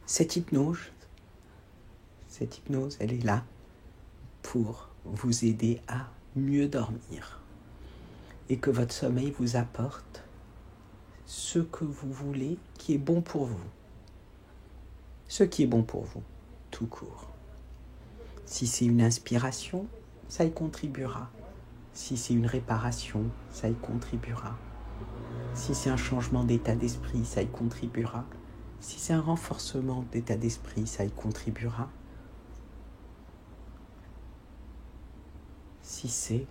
Cette hypnose, elle est là pour vous aider à mieux dormir et que votre sommeil vous apporte ce que vous voulez qui est bon pour vous. Ce qui est bon pour vous, tout court. Si c'est une inspiration, ça y contribuera. Si c'est une réparation, ça y contribuera. Si c'est un changement d'état d'esprit, ça y contribuera. Si c'est un renforcement d'état d'esprit, ça y contribuera. Si c'est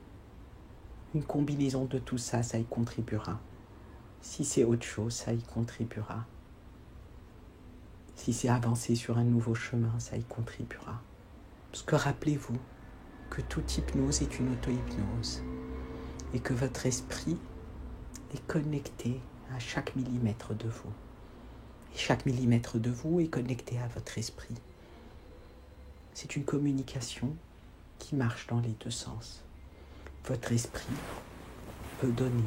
une combinaison de tout ça, ça y contribuera. Si c'est autre chose, ça y contribuera. Si c'est avancer sur un nouveau chemin, ça y contribuera. Parce que rappelez-vous que toute hypnose est une auto-hypnose et que votre esprit est connecté à chaque millimètre de vous. Et chaque millimètre de vous est connecté à votre esprit. C'est une communication qui marche dans les deux sens. Votre esprit peut donner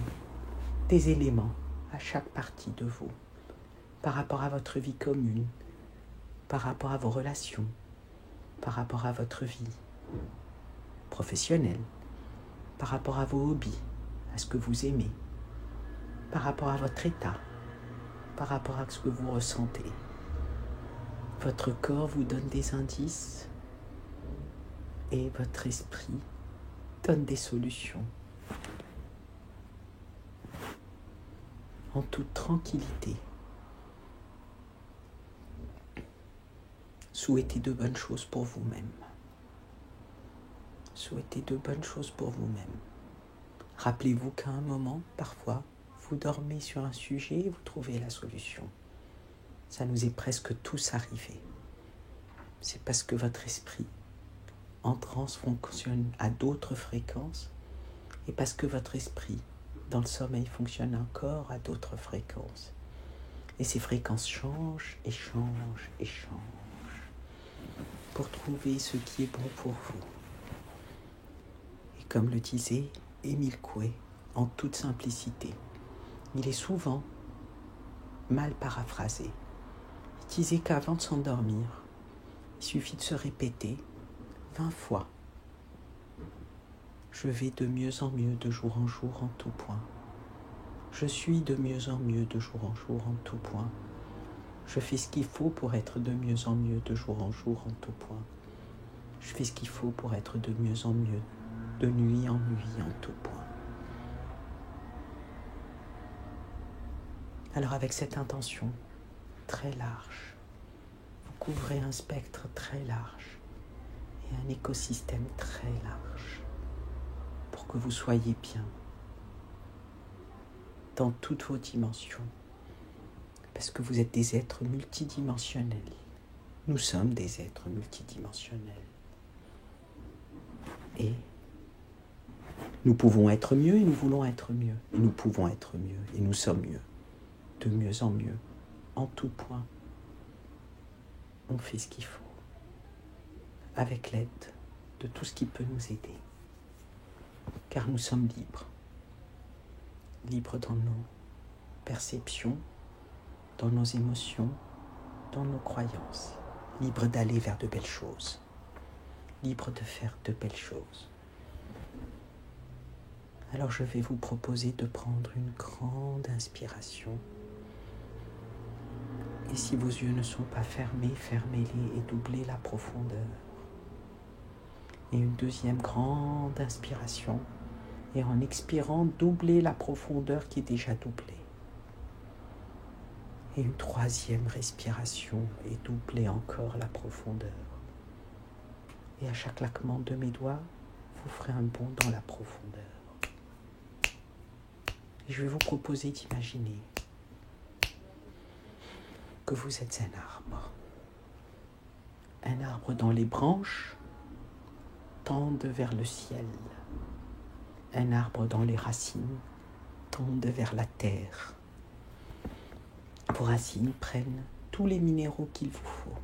des éléments à chaque partie de vous par rapport à votre vie commune, par rapport à vos relations, par rapport à votre vie professionnelle, par rapport à vos hobbies, à ce que vous aimez, par rapport à votre état, par rapport à ce que vous ressentez. Votre corps vous donne des indices et votre esprit donne des solutions. En toute tranquillité. Souhaitez de bonnes choses pour vous-même. Souhaitez de bonnes choses pour vous-même. Rappelez-vous qu'à un moment, parfois, vous dormez sur un sujet et vous trouvez la solution. Ça nous est presque tous arrivé. C'est parce que votre esprit en transe fonctionne à d'autres fréquences et parce que votre esprit, dans le sommeil, fonctionne encore à d'autres fréquences. Et ces fréquences changent et changent et changent pour trouver ce qui est bon pour vous. Et comme le disait Émile Coué, en toute simplicité, il est souvent mal paraphrasé. Il disait qu'avant de s'endormir, il suffit de se répéter 20 fois. Je vais de mieux en mieux de jour en jour en tout point. Je suis de mieux en mieux de jour en jour en tout point. Je fais ce qu'il faut pour être de mieux en mieux de jour en jour en tout point. Je fais ce qu'il faut pour être de mieux en mieux, de nuit en nuit en tout point. Alors avec cette intention très large, vous couvrez un spectre très large et un écosystème très large pour que vous soyez bien dans toutes vos dimensions. Parce que vous êtes des êtres multidimensionnels. Nous sommes des êtres multidimensionnels. Et nous pouvons être mieux et nous voulons être mieux. Et nous pouvons être mieux et nous sommes mieux. De mieux en mieux, en tout point. On fait ce qu'il faut. Avec l'aide de tout ce qui peut nous aider. Car nous sommes libres. Libres dans nos perceptions, dans nos émotions, dans nos croyances. Libres d'aller vers de belles choses. Libres de faire de belles choses. Alors je vais vous proposer de prendre une grande inspiration. Et si vos yeux ne sont pas fermés, fermez-les et doublez la profondeur. Et une deuxième grande inspiration. Et en expirant, doublez la profondeur qui est déjà doublée. Et une troisième respiration et doublez encore la profondeur. Et à chaque claquement de mes doigts, vous ferez un bond dans la profondeur. Et je vais vous proposer d'imaginer que vous êtes un arbre. Un arbre dont les branches tendent vers le ciel. Un arbre dont les racines tendent vers la terre. Vos racines prennent tous les minéraux qu'il vous faut.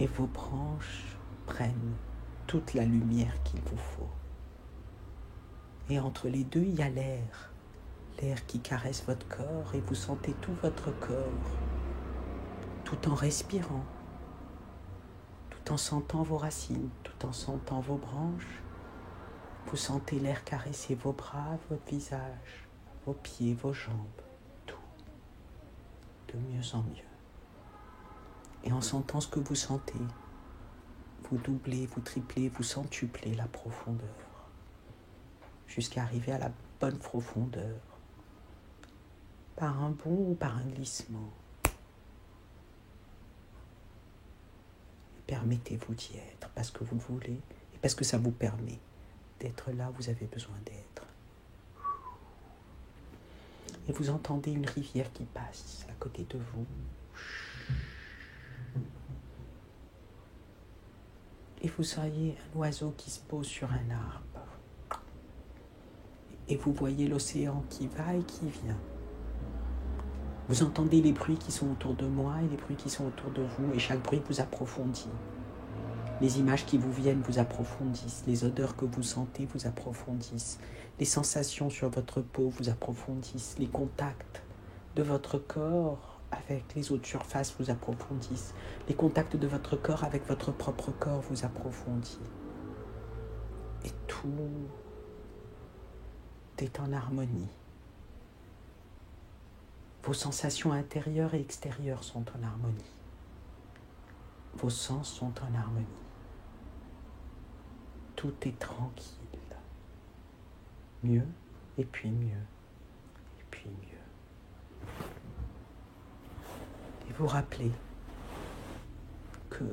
Et vos branches prennent toute la lumière qu'il vous faut. Et entre les deux, il y a l'air. L'air qui caresse votre corps et vous sentez tout votre corps tout en respirant, tout en sentant vos racines, tout en sentant vos branches. Vous sentez l'air caresser vos bras, votre visage, vos pieds, vos jambes, tout, de mieux en mieux. Et en sentant ce que vous sentez, vous doublez, vous triplez, vous centuplez la profondeur, jusqu'à arriver à la bonne profondeur, par un bond ou par un glissement. Et permettez-vous d'y être, parce que vous le voulez, et parce que ça vous permet d'être là où vous avez besoin d'être. Et vous entendez une rivière qui passe à côté de vous. Et vous voyez un oiseau qui se pose sur un arbre. Et vous voyez l'océan qui va et qui vient. Vous entendez les bruits qui sont autour de moi et les bruits qui sont autour de vous. Et chaque bruit vous approfondit. Les images qui vous viennent vous approfondissent. Les odeurs que vous sentez vous approfondissent. Les sensations sur votre peau vous approfondissent. Les contacts de votre corps avec les autres surfaces vous approfondissent. Les contacts de votre corps avec votre propre corps vous approfondissent. Et tout est en harmonie. Vos sensations intérieures et extérieures sont en harmonie. Vos sens sont en harmonie. Tout est tranquille. Mieux, et puis mieux, et puis mieux. Et vous rappelez que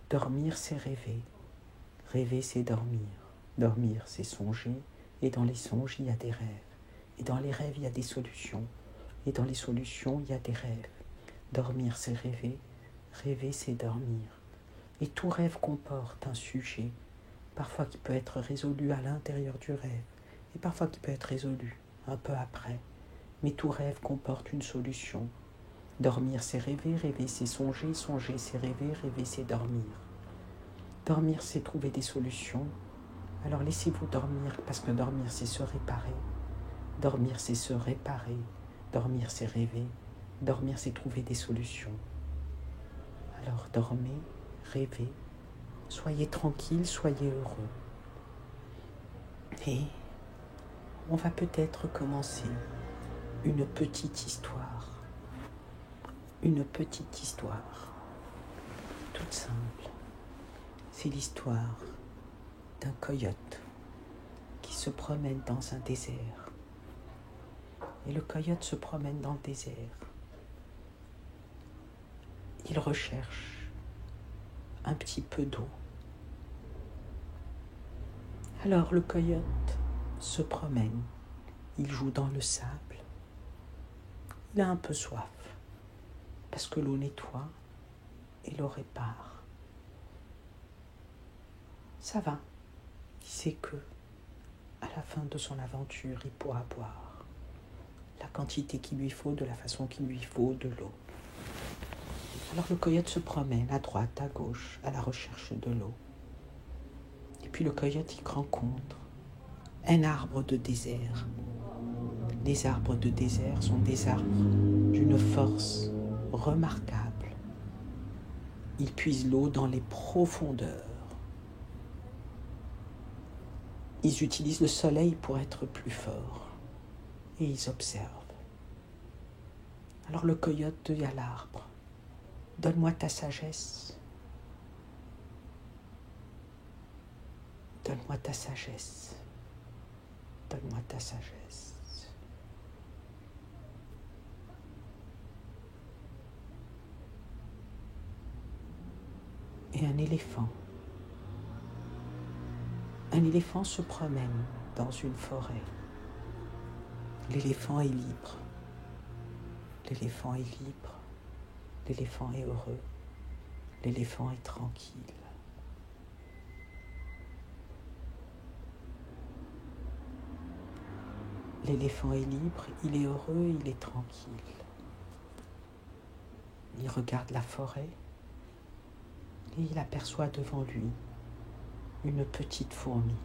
dormir, c'est rêver. Rêver, c'est dormir. Dormir, c'est songer. Et dans les songes, il y a des rêves. Et dans les rêves, il y a des solutions. Et dans les solutions, il y a des rêves. Dormir, c'est rêver. Rêver, c'est dormir. Et tout rêve comporte un sujet, parfois qui peut être résolu à l'intérieur du rêve, et parfois qui peut être résolu un peu après. Mais tout rêve comporte une solution. Dormir, c'est rêver. Rêver, c'est songer. Songer, c'est rêver. Rêver, c'est dormir. Dormir, c'est trouver des solutions. Alors laissez-vous dormir, parce que dormir, c'est se réparer. Dormir, c'est se réparer. Dormir, c'est rêver. Dormir, c'est trouver des solutions. Alors dormez, rêvez, soyez tranquille, soyez heureux. Et on va peut-être commencer une petite histoire. Une petite histoire, toute simple. C'est l'histoire d'un coyote qui se promène dans un désert. Et le coyote se promène dans le désert. Il recherche un petit peu d'eau. Alors le coyote se promène. Il joue dans le sable. Il a un peu soif, parce que l'eau nettoie et l'eau répare. Ça va. Il sait que, à la fin de son aventure, il pourra boire la quantité qu'il lui faut, de la façon qu'il lui faut, de l'eau. Alors le coyote se promène à droite, à gauche, à la recherche de l'eau. Et puis le coyote, il rencontre un arbre de désert. Les arbres de désert sont des arbres d'une force remarquable. Ils puisent l'eau dans les profondeurs. Ils utilisent le soleil pour être plus forts. Et ils observent. Alors le coyote dit à l'arbre: donne-moi ta sagesse. Donne-moi ta sagesse. Donne-moi ta sagesse. Et un éléphant se promène dans une forêt. L'éléphant est libre. L'éléphant est libre. L'éléphant est heureux. L'éléphant est tranquille. L'éléphant est libre, il est heureux, il est tranquille. Il regarde la forêt et il aperçoit devant lui une petite fourmi.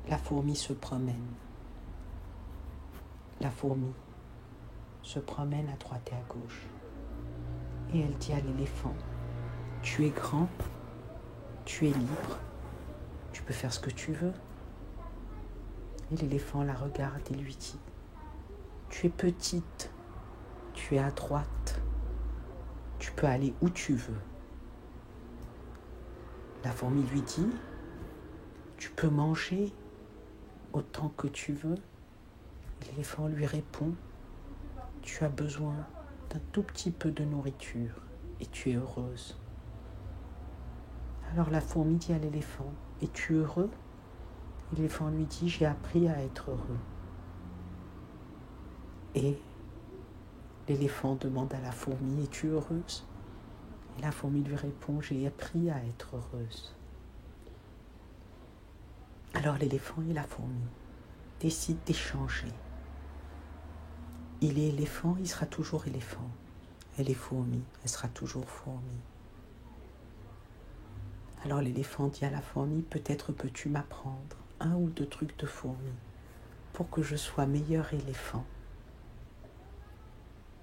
La fourmi se promène. La fourmi se promène à droite et à gauche. Et elle dit à l'éléphant, tu es grand, tu es libre, tu peux faire ce que tu veux. Et l'éléphant la regarde et lui dit, tu es petite, tu es à droite, tu peux aller où tu veux. La fourmi lui dit, tu peux manger autant que tu veux. L'éléphant lui répond, tu as besoin d'un tout petit peu de nourriture et tu es heureuse. Alors la fourmi dit à l'éléphant, es-tu heureux? L'éléphant lui dit, j'ai appris à être heureux. Et l'éléphant demande à la fourmi, es-tu heureuse? Et la fourmi lui répond, j'ai appris à être heureuse. Alors l'éléphant et la fourmi décident d'échanger. Il est éléphant, il sera toujours éléphant. Elle est fourmi, elle sera toujours fourmi. Alors l'éléphant dit à la fourmi, peut-être peux-tu m'apprendre 1 ou 2 trucs de fourmi pour que je sois meilleur éléphant.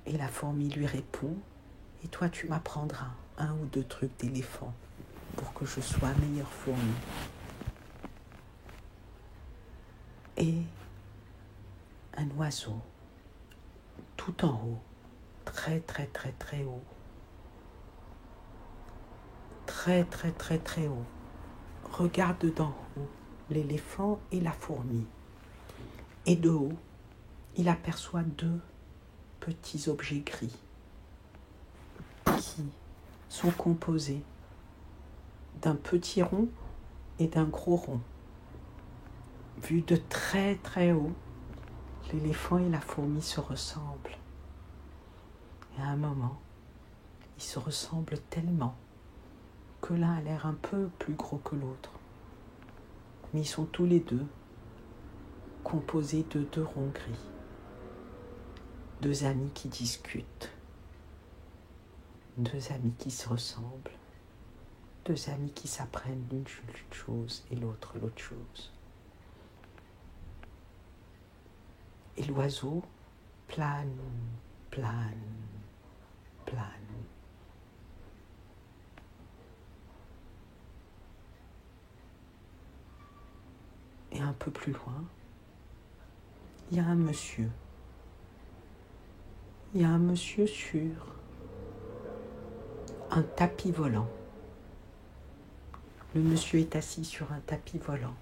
Et la fourmi lui répond, et toi tu m'apprendras 1 ou 2 trucs d'éléphant pour que je sois meilleure fourmi. Et un oiseau, tout en haut, très très très très haut, très très très très haut, regarde d'en haut l'éléphant et la fourmi. Et de haut, il aperçoit 2 petits objets gris qui sont composés d'un petit rond et d'un gros rond. Vu de très très haut, l'éléphant et la fourmi se ressemblent. Et à un moment, ils se ressemblent tellement que l'un a l'air un peu plus gros que l'autre. Mais ils sont tous les 2 composés de 2 ronds gris. 2 amis qui discutent. 2 amis qui se ressemblent. 2 amis qui s'apprennent l'une chose et l'autre chose. Et l'oiseau plane, plane, plane. Et un peu plus loin, il y a un monsieur. Il y a un monsieur sur un tapis volant. Le monsieur est assis sur un tapis volant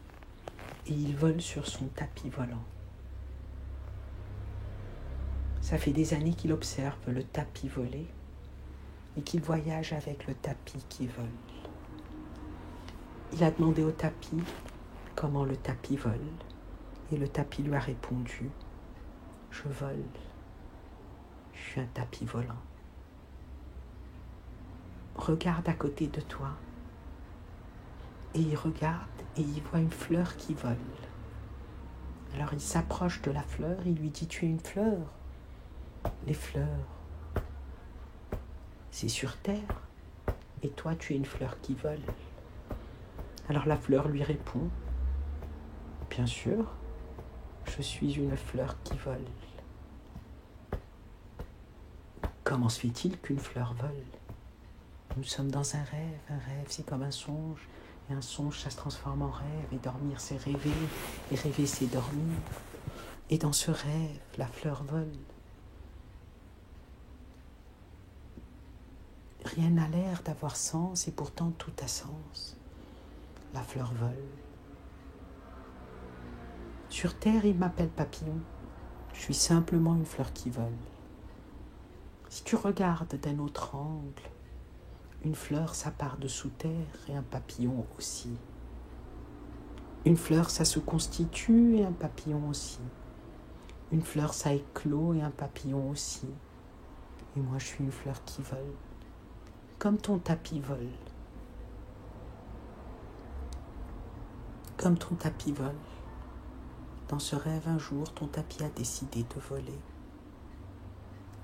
et il vole sur son tapis volant. Ça fait des années qu'il observe le tapis voler et qu'il voyage avec le tapis qui vole. Il a demandé au tapis comment le tapis vole et le tapis lui a répondu, je vole, je suis un tapis volant. Regarde à côté de toi. Et il regarde et il voit une fleur qui vole. Alors il s'approche de la fleur, il lui dit, tu es une fleur. Les fleurs, c'est sur terre. Et toi, tu es une fleur qui vole. Alors la fleur lui répond, bien sûr, je suis une fleur qui vole. Comment se fait-il qu'une fleur vole? Nous sommes dans un rêve c'est comme un songe. Et un songe, ça se transforme en rêve, et dormir, c'est rêver, et rêver, c'est dormir. Et dans ce rêve, la fleur vole. Rien n'a l'air d'avoir sens, et pourtant tout a sens. La fleur vole. Sur terre, il m'appelle papillon. Je suis simplement une fleur qui vole. Si tu regardes d'un autre angle, une fleur, ça part de sous terre et un papillon aussi. Une fleur, ça se constitue et un papillon aussi. Une fleur, ça éclot et un papillon aussi. Et moi, je suis une fleur qui vole. Comme ton tapis vole. Comme ton tapis vole. Dans ce rêve, un jour, ton tapis a décidé de voler.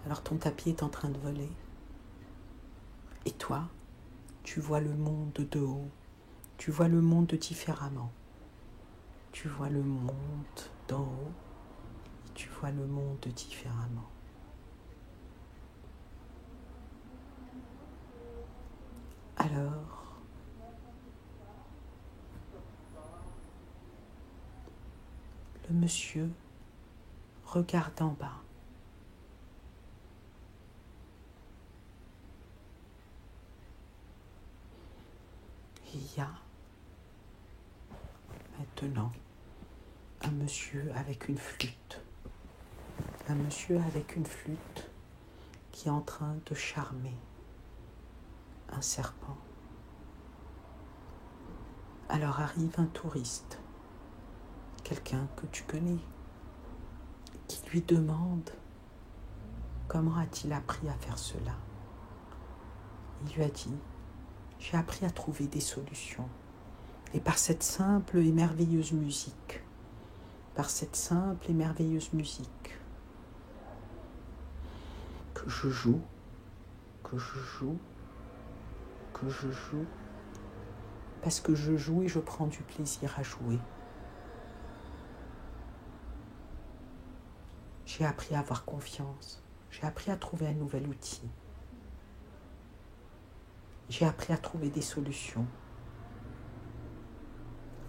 Alors ton tapis est en train de voler. Et toi, tu vois le monde de haut. Tu vois le monde différemment. Tu vois le monde d'en haut et tu vois le monde différemment. monsieur regarde en bas. Il y a maintenant un monsieur avec une flûte. Un monsieur avec une flûte qui est en train de charmer un serpent. Alors arrive un touriste, quelqu'un que tu connais, qui lui demande comment a-t-il appris à faire cela. Il lui a dit, j'ai appris à trouver des solutions. Et par cette simple et merveilleuse musique, que je joue, parce que je joue et je prends du plaisir à jouer. J'ai appris à avoir confiance, j'ai appris à trouver un nouvel outil. J'ai appris à trouver des solutions.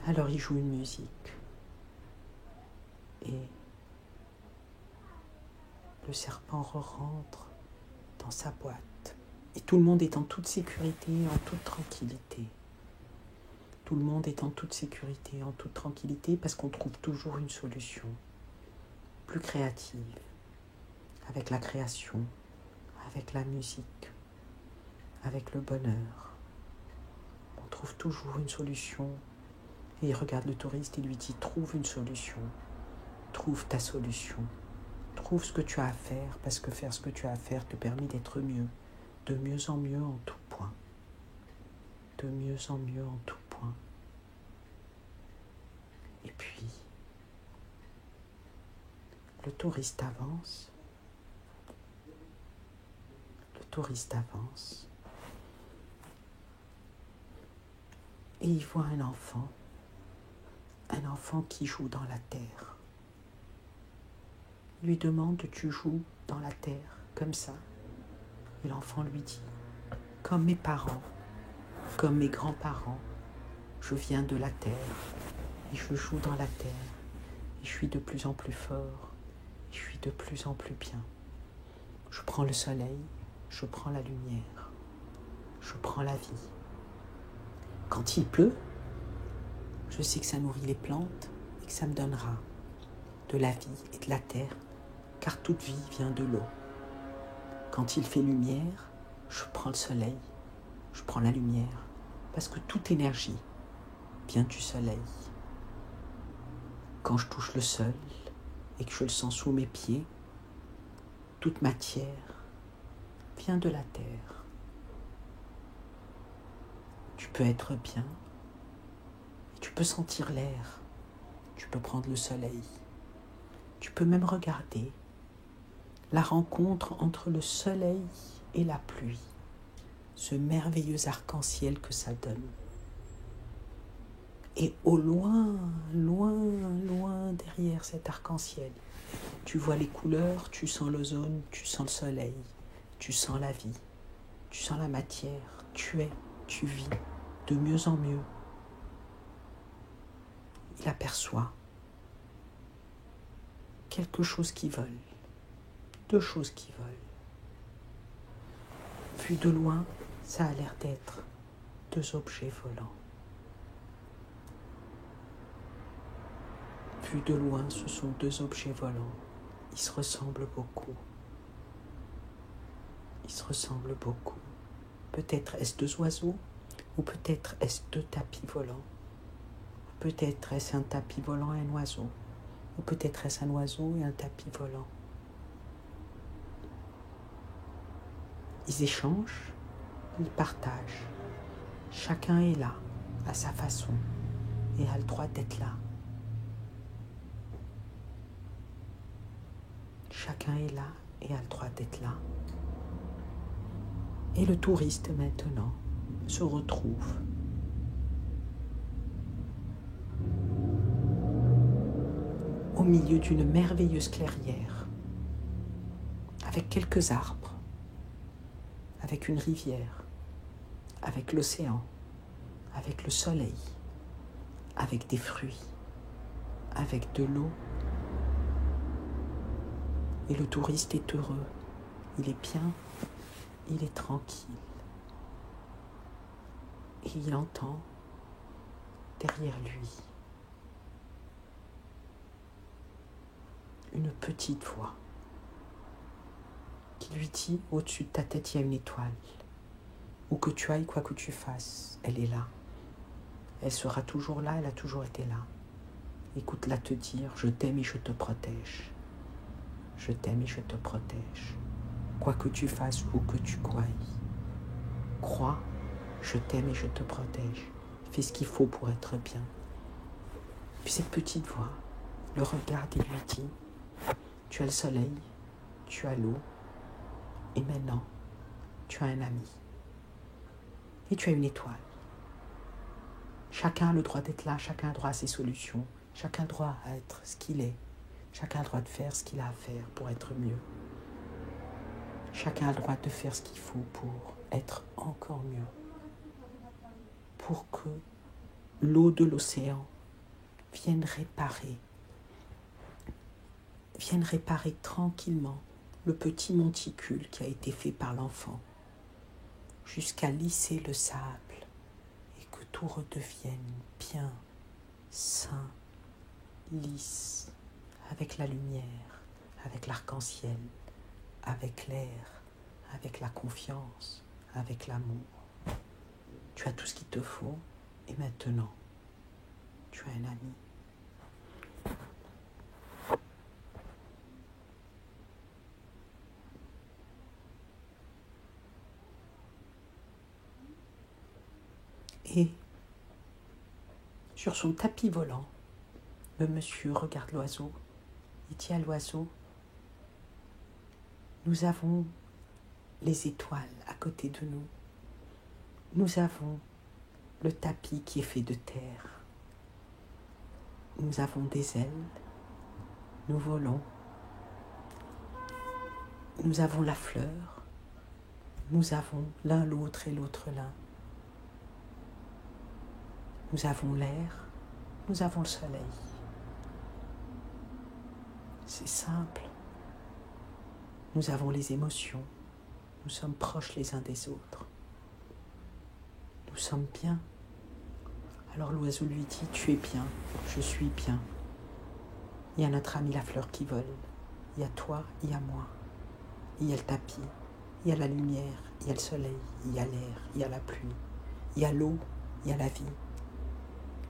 Alors il joue une musique. Et le serpent rentre dans sa boîte. Et tout le monde est en toute sécurité, en toute tranquillité. Tout le monde est en toute sécurité, en toute tranquillité, parce qu'on trouve toujours une solution plus créative, avec la création, avec la musique, avec le bonheur. On trouve toujours une solution. Et il regarde le touriste et lui dit, trouve une solution, trouve ta solution, trouve ce que tu as à faire, parce que faire ce que tu as à faire te permet d'être mieux, de mieux en mieux en tout point. De mieux en mieux en tout point. Et puis, le touriste avance. Et il voit un enfant qui joue dans la terre. Il lui demande, tu joues dans la terre, comme ça? Et l'enfant lui dit, comme mes parents, comme mes grands-parents, je viens de la terre, et je joue dans la terre, et je suis de plus en plus fort, et je suis de plus en plus bien. Je prends le soleil, je prends la lumière, je prends la vie. Quand il pleut, je sais que ça nourrit les plantes et que ça me donnera de la vie et de la terre, car toute vie vient de l'eau. Quand il fait lumière, je prends le soleil, je prends la lumière, parce que toute énergie vient du soleil. Quand je touche le sol et que je le sens sous mes pieds, toute matière vient de la terre. Tu peux être bien, tu peux sentir l'air, tu peux prendre le soleil, tu peux même regarder la rencontre entre le soleil et la pluie, ce merveilleux arc-en-ciel que ça donne. Et au loin, loin derrière cet arc-en-ciel, tu vois les couleurs, tu sens l'ozone, tu sens le soleil, tu sens la vie, tu sens la matière, tu vis de mieux en mieux. Il aperçoit quelque chose qui vole, deux choses qui volent. Vu de loin, ça a l'air d'être deux objets volants. Vu de loin, ce sont deux objets volants. Ils se ressemblent beaucoup. Peut-être est-ce deux oiseaux, ou peut-être est-ce deux tapis volants. Peut-être est-ce un tapis volant et un oiseau, ou peut-être est-ce un oiseau et un tapis volant. Ils échangent, ils partagent. Chacun est là, à sa façon, et a le droit d'être là. Chacun est là et a le droit d'être là. Et le touriste, maintenant, se retrouve au milieu d'une merveilleuse clairière, avec quelques arbres, avec une rivière, avec l'océan, avec le soleil, avec des fruits, avec de l'eau Et le touriste est heureux. Il est bien, il est tranquille. Et il entend derrière lui une petite voix qui lui dit, au-dessus de ta tête, il y a une étoile. Où que tu ailles, quoi que tu fasses, elle est là. Elle sera toujours là, elle a toujours été là. Écoute-la te dire, je t'aime et je te protège. Je t'aime et je te protège. Quoi que tu fasses, où que tu ailles. Crois, je t'aime et je te protège. Fais ce qu'il faut pour être bien. Puis cette petite voix le regarde et lui dit, tu as le soleil, tu as l'eau, et maintenant, tu as un ami. Et tu as une étoile. Chacun a le droit d'être là, chacun a le droit à ses solutions, chacun a le droit à être ce qu'il est, chacun a le droit de faire ce qu'il a à faire pour être mieux. Chacun a le droit de faire ce qu'il faut pour être encore mieux. Pour que l'eau de l'océan vienne réparer tranquillement le petit monticule qui a été fait par l'enfant, jusqu'à lisser le sable et que tout redevienne bien, sain, lisse, avec la lumière, avec l'arc-en-ciel, avec l'air, avec la confiance, avec l'amour. Tu as tout ce qu'il te faut et maintenant, tu as un ami. Et sur son tapis volant, le monsieur regarde l'oiseau. Il dit à l'oiseau, nous avons les étoiles à côté de nous. Nous avons le tapis qui est fait de terre. Nous avons des ailes. Nous volons. Nous avons la fleur. Nous avons l'un l'autre et l'autre l'un. Nous avons l'air. Nous avons le soleil. C'est simple. Nous avons les émotions. Nous sommes proches les uns des autres. Nous sommes bien. Alors l'oiseau lui dit, tu es bien, je suis bien. Il y a notre ami la fleur qui vole. Il y a toi, il y a moi. Il y a le tapis, il y a la lumière, il y a le soleil, il y a l'air, il y a la pluie. Il y a l'eau, il y a la vie.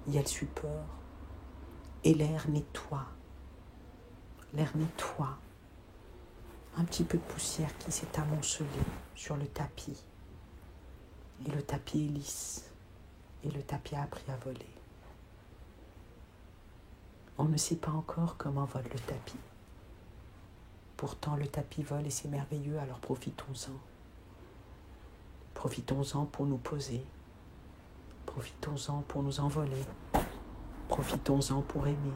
Il y a le support. Et l'air nettoie. L'air nettoie. Un petit peu de poussière qui s'est amoncelée sur le tapis. Et le tapis est lisse. Et le tapis a appris à voler. On ne sait pas encore comment vole le tapis. Pourtant, le tapis vole et c'est merveilleux, alors profitons-en. Profitons-en pour nous poser. Profitons-en pour nous envoler. Profitons-en pour aimer.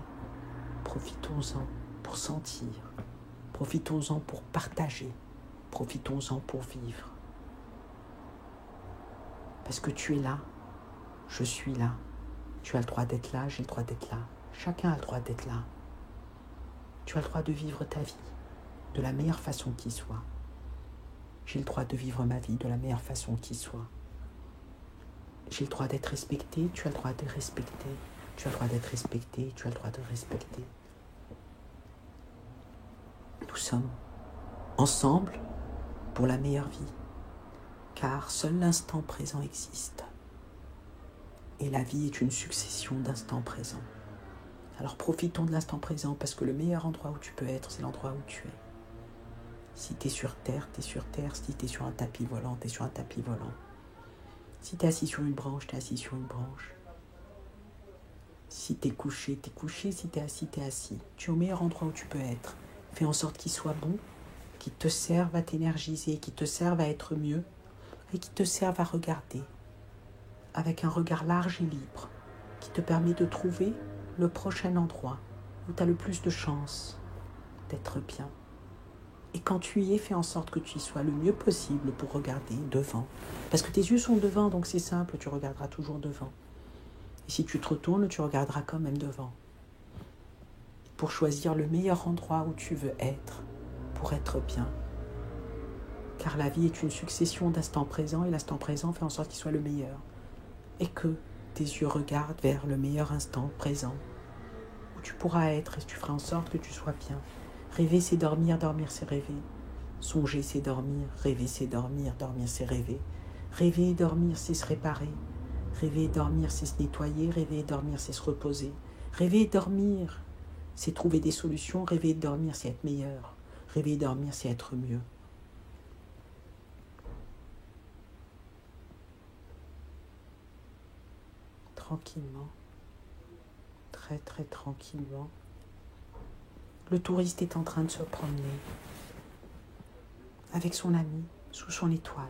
Profitons-en pour sentir. Profitons-en pour partager. Profitons-en pour vivre. Parce que tu es là, je suis là. Tu as le droit d'être là, j'ai le droit d'être là. Chacun a le droit d'être là. Tu as le droit de vivre ta vie de la meilleure façon qui soit. J'ai le droit de vivre ma vie de la meilleure façon qui soit. J'ai le droit d'être respecté, tu as le droit de respecter. Tu as le droit d'être respecté, tu as le droit de respecter. Nous sommes ensemble pour la meilleure vie, car seul l'instant présent existe. Et la vie est une succession d'instants présents. Alors profitons de l'instant présent, parce que le meilleur endroit où tu peux être, c'est l'endroit où tu es. Si tu es sur terre, tu es sur terre. Si tu es sur un tapis volant, tu es sur un tapis volant. Si tu es assis sur une branche, tu es assis sur une branche. Si tu es couché, tu es couché. Si tu es assis, tu es assis. Tu es au meilleur endroit où tu peux être. Fais en sorte qu'il soit bon, qu'il te serve à t'énergiser, qu'il te serve à être mieux et qu'il te serve à regarder avec un regard large et libre qui te permet de trouver le prochain endroit où tu as le plus de chances d'être bien. Et quand tu y es, fais en sorte que tu y sois le mieux possible pour regarder devant. Parce que tes yeux sont devant, donc c'est simple, tu regarderas toujours devant. Et si tu te retournes, tu regarderas quand même devant. Pour choisir le meilleur endroit où tu veux être, pour être bien. Car la vie est une succession d'instants présents et l'instant présent fait en sorte qu'il soit le meilleur. Et que tes yeux regardent vers le meilleur instant présent où tu pourras être et tu feras en sorte que tu sois bien. Rêver, c'est dormir, dormir, c'est rêver. Songer, c'est dormir, rêver, c'est dormir, dormir, c'est rêver. Rêver et dormir, c'est se réparer. Rêver et dormir, c'est se nettoyer. Rêver et dormir, c'est se reposer. Rêver et dormir, c'est trouver des solutions. Rêver et dormir, c'est être meilleur. Rêver et dormir, c'est être mieux. Tranquillement, très très tranquillement, le touriste est en train de se promener avec son ami sous son étoile.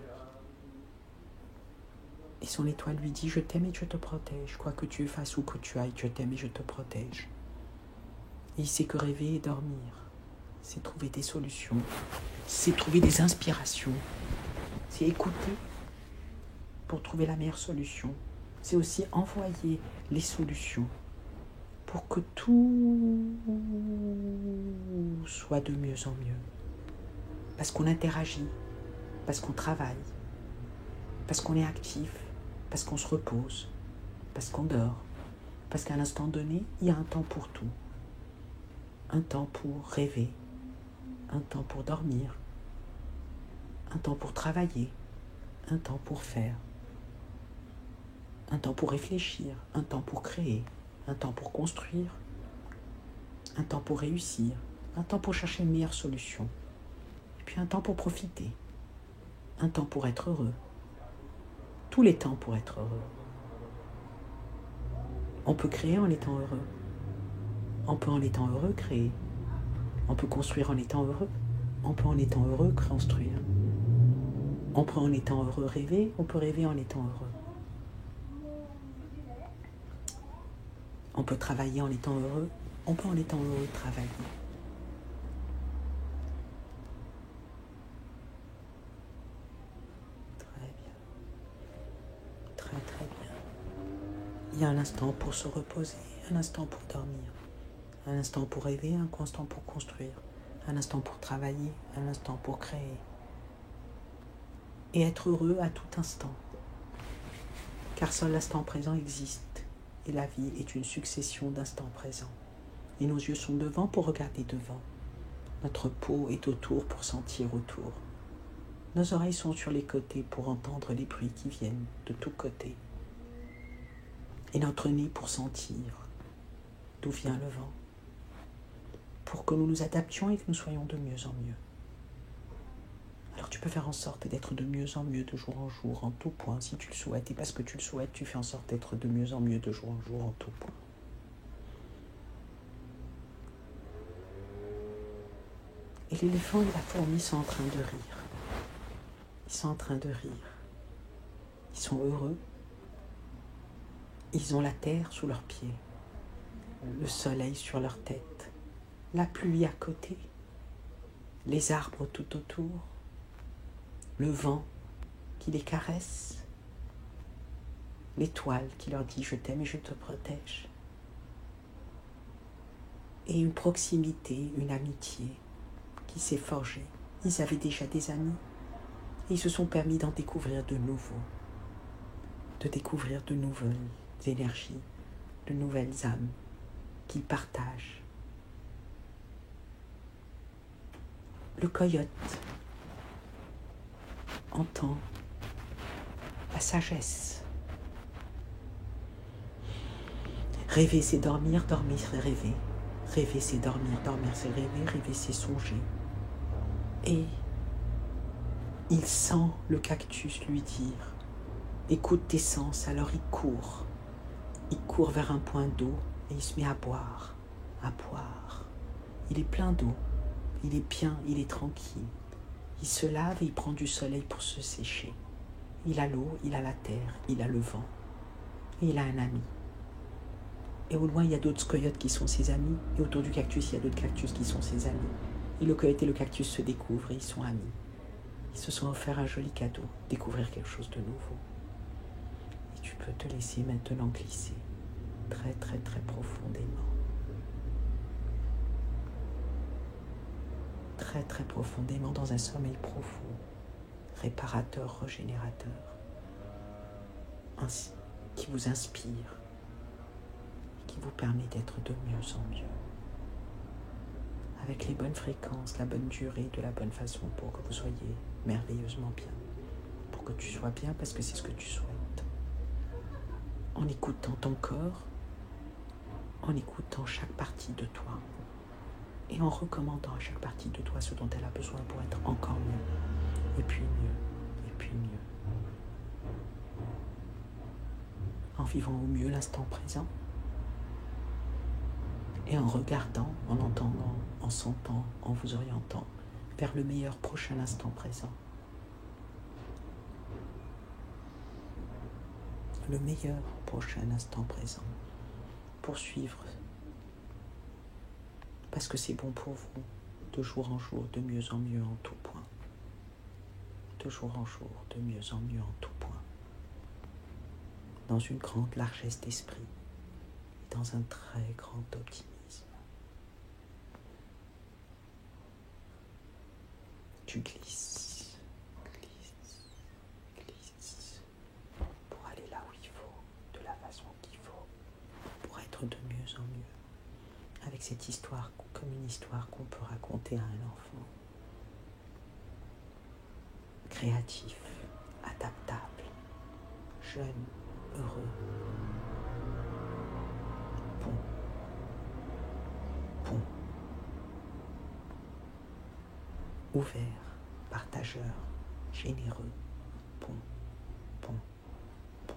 Et son étoile lui dit « Je t'aime et je te protège. Quoi que tu fasses ou que tu ailles, je t'aime et je te protège. » Et il sait que rêver et dormir, c'est trouver des solutions, c'est trouver des inspirations, c'est écouter pour trouver la meilleure solution. C'est aussi envoyer les solutions pour que tout soit de mieux en mieux. Parce qu'on interagit, parce qu'on travaille, parce qu'on est actif, parce qu'on se repose, parce qu'on dort, parce qu'à un instant donné, il y a un temps pour tout. Un temps pour rêver, un temps pour dormir, un temps pour travailler, un temps pour faire, un temps pour réfléchir, un temps pour créer, un temps pour construire, un temps pour réussir, un temps pour chercher une meilleure solution, et puis un temps pour profiter, un temps pour être heureux. Tous les temps pour être heureux. On peut créer en étant heureux. On peut en étant heureux créer. On peut construire en étant heureux. On peut en étant heureux construire. On peut en étant heureux rêver. On peut rêver en étant heureux. On peut travailler en étant heureux. On peut en étant heureux travailler. Très bien. Il y a un instant pour se reposer, un instant pour dormir, un instant pour rêver, un instant pour construire, un instant pour travailler, un instant pour créer. Et être heureux à tout instant. Car seul l'instant présent existe et la vie est une succession d'instants présents. Et nos yeux sont devant pour regarder devant. Notre peau est autour pour sentir autour. Nos oreilles sont sur les côtés pour entendre les bruits qui viennent de tous côtés. Et notre nez pour sentir d'où vient le vent. Pour que nous nous adaptions et que nous soyons de mieux en mieux. Alors tu peux faire en sorte d'être de mieux en mieux de jour en jour, en tout point, si tu le souhaites. Et parce que tu le souhaites, tu fais en sorte d'être de mieux en mieux de jour en jour, en tout point. Et l'éléphant et la fourmi sont en train de rire. Ils sont en train de rire. Ils sont heureux. Ils ont la terre sous leurs pieds, le soleil sur leur tête, la pluie à côté, les arbres tout autour, le vent qui les caresse, l'étoile qui leur dit « Je t'aime et je te protège ». Et une proximité, une amitié qui s'est forgée. Ils avaient déjà des amis et ils se sont permis d'en découvrir de nouveaux, de découvrir de nouvelles énergies, de nouvelles âmes qu'ils partagent. Le coyote entend la sagesse. Rêver, c'est dormir, dormir, c'est rêver. Rêver, c'est dormir, dormir, c'est rêver, rêver, c'est songer. Et il sent le cactus lui dire « Écoute tes sens », alors il court. Il court vers un point d'eau et il se met à boire, à boire. Il est plein d'eau, il est bien, il est tranquille. Il se lave et il prend du soleil pour se sécher. Il a l'eau, il a la terre, il a le vent et il a un ami. Et au loin, il y a d'autres coyotes qui sont ses amis et autour du cactus, il y a d'autres cactus qui sont ses amis. Et le coyote et le cactus se découvrent et ils sont amis. Ils se sont offerts un joli cadeau, découvrir quelque chose de nouveau. Tu peux te laisser maintenant glisser très très très profondément. très très profondément dans un sommeil profond, réparateur, régénérateur, qui vous inspire, qui vous permet d'être de mieux en mieux, avec les bonnes fréquences, la bonne durée, de la bonne façon pour que vous soyez merveilleusement bien, pour que tu sois bien parce que c'est ce que tu souhaites. En écoutant ton corps, en écoutant chaque partie de toi et en recommandant à chaque partie de toi ce dont elle a besoin pour être encore mieux, et puis mieux, et puis mieux. En vivant au mieux l'instant présent et en regardant, en entendant, en sentant, en vous orientant vers le meilleur prochain instant présent. Le meilleur prochain instant présent. Poursuivre. Parce que c'est bon pour vous, de jour en jour, de mieux en mieux en tout point. De jour en jour, de mieux en mieux en tout point. Dans une grande largesse d'esprit, et dans un très grand optimisme. Tu glisses, glisses, pour aller là où il faut, de la façon qu'il faut, pour être de mieux en mieux. Avec cette histoire comme une histoire qu'on peut raconter à un enfant. Créatif, adaptable, jeune, heureux, bon, bon, ouvert, partageur, généreux, bon, bon, bon,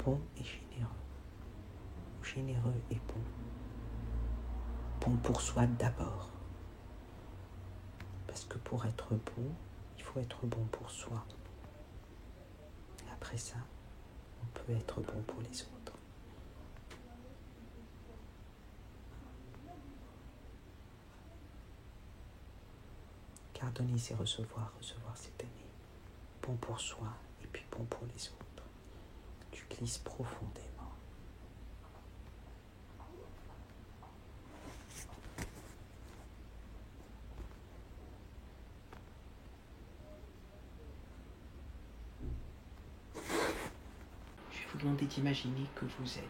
bon et généreux, généreux et bon, bon pour soi d'abord, parce que pour être bon, il faut être bon pour soi. Et après ça, on peut être bon pour les autres. Car donner c'est recevoir, recevoir c'est donner. Bon pour soi et puis bon pour les autres. Tu glisses profondément. Je vais vous demander d'imaginer que vous êtes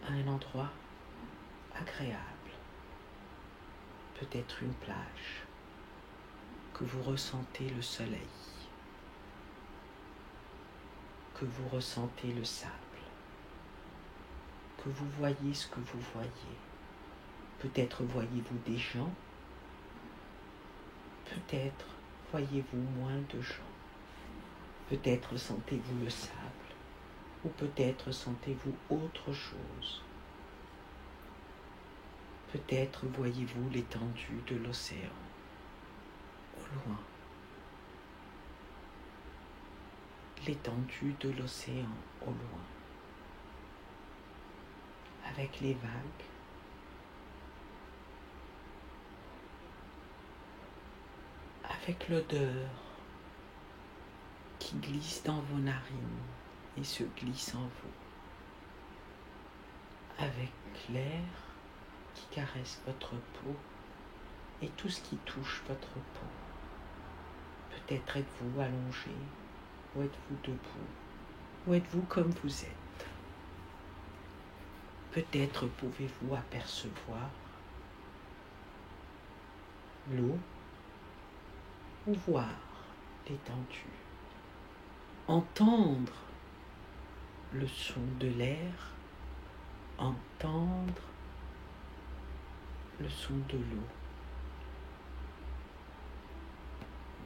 à un endroit agréable. Peut-être une plage, que vous ressentez le soleil, que vous ressentez le sable, que vous voyez ce que vous voyez. Peut-être voyez-vous des gens, peut-être voyez-vous moins de gens, peut-être sentez-vous le sable, ou peut-être sentez-vous autre chose. Peut-être voyez-vous l'étendue de l'océan, au loin. L'étendue de l'océan, au loin. Avec les vagues. Avec l'odeur qui glisse dans vos narines et se glisse en vous. Avec l'air qui caresse votre peau et tout ce qui touche votre peau. Peut-être êtes-vous allongé, ou êtes-vous debout, ou êtes-vous comme vous êtes. Peut-être pouvez-vous apercevoir l'eau ou voir l'étendue. Entendre le son de l'air, entendre le son de l'eau.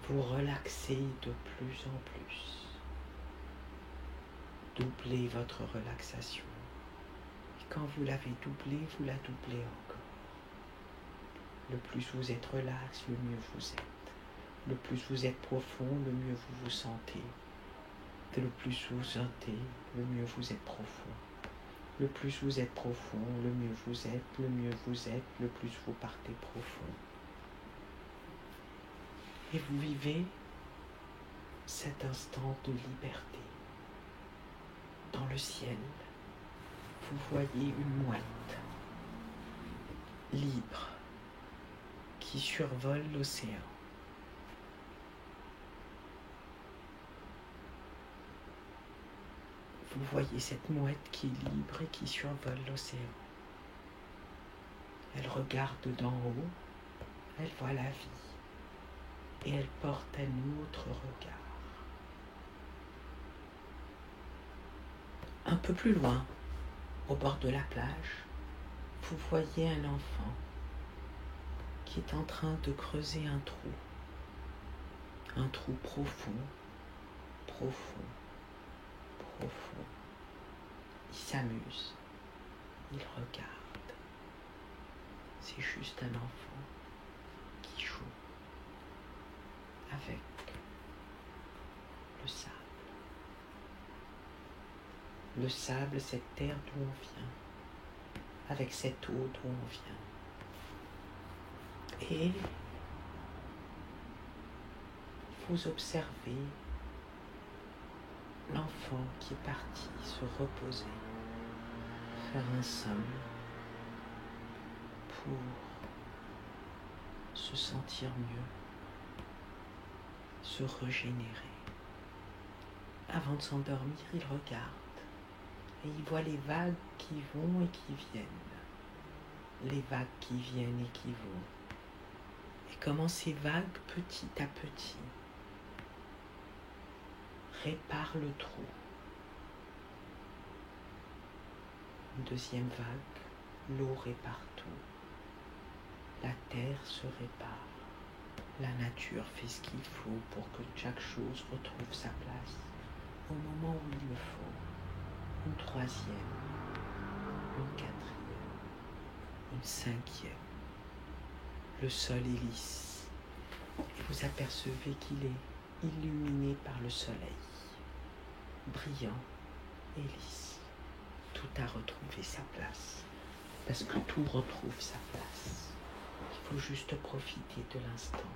Vous relaxez de plus en plus. Doublez votre relaxation. Et quand vous l'avez doublée, vous la doublez encore. Le plus vous êtes relax, le mieux vous êtes. Le plus vous êtes profond, le mieux vous vous sentez. Le plus vous sentez, le mieux vous êtes profond. Le plus vous êtes profond, le mieux vous êtes, le mieux vous êtes, le plus vous partez profond. Et vous vivez cet instant de liberté. Dans le ciel, vous voyez une mouette. libre qui survole l'océan. Vous voyez cette mouette qui est libre et qui survole l'océan. Elle regarde d'en haut, elle voit la vie et elle porte à nous notre regard. Un peu plus loin, au bord de la plage, vous voyez un enfant qui est en train de creuser un trou profond, profond, profond. Il s'amuse, il regarde. C'est juste un enfant qui joue avec le sable. Le sable, cette terre d'où on vient, avec cette eau d'où on vient. Et vous observez l'enfant qui est parti se reposer, faire un somme pour se sentir mieux, se régénérer. Avant de s'endormir, il regarde et il voit les vagues qui vont et qui viennent. Les vagues qui viennent et qui vont. Et comment ces vagues, petit à petit, réparent le trou. Une deuxième vague, l'eau répare tout. La terre se répare. La nature fait ce qu'il faut pour que chaque chose retrouve sa place au moment où il le faut. Une troisième, une quatrième, une cinquième. Le sol est lisse et vous apercevez qu'il est illuminé par le soleil, brillant et lisse. Tout a retrouvé sa place, parce que tout retrouve sa place. Il faut juste profiter de l'instant,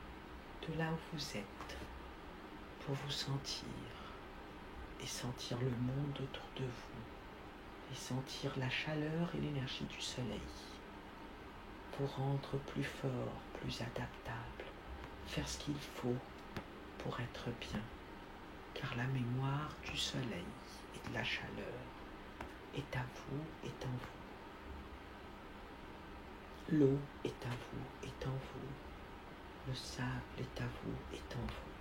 de là où vous êtes, pour vous sentir et sentir le monde autour de vous, et sentir la chaleur et l'énergie du soleil, vous rendre plus fort, plus adaptable, faire ce qu'il faut pour être bien, car la mémoire du soleil et de la chaleur est à vous, est en vous. L'eau est à vous, est en vous. Le sable est à vous, est en vous.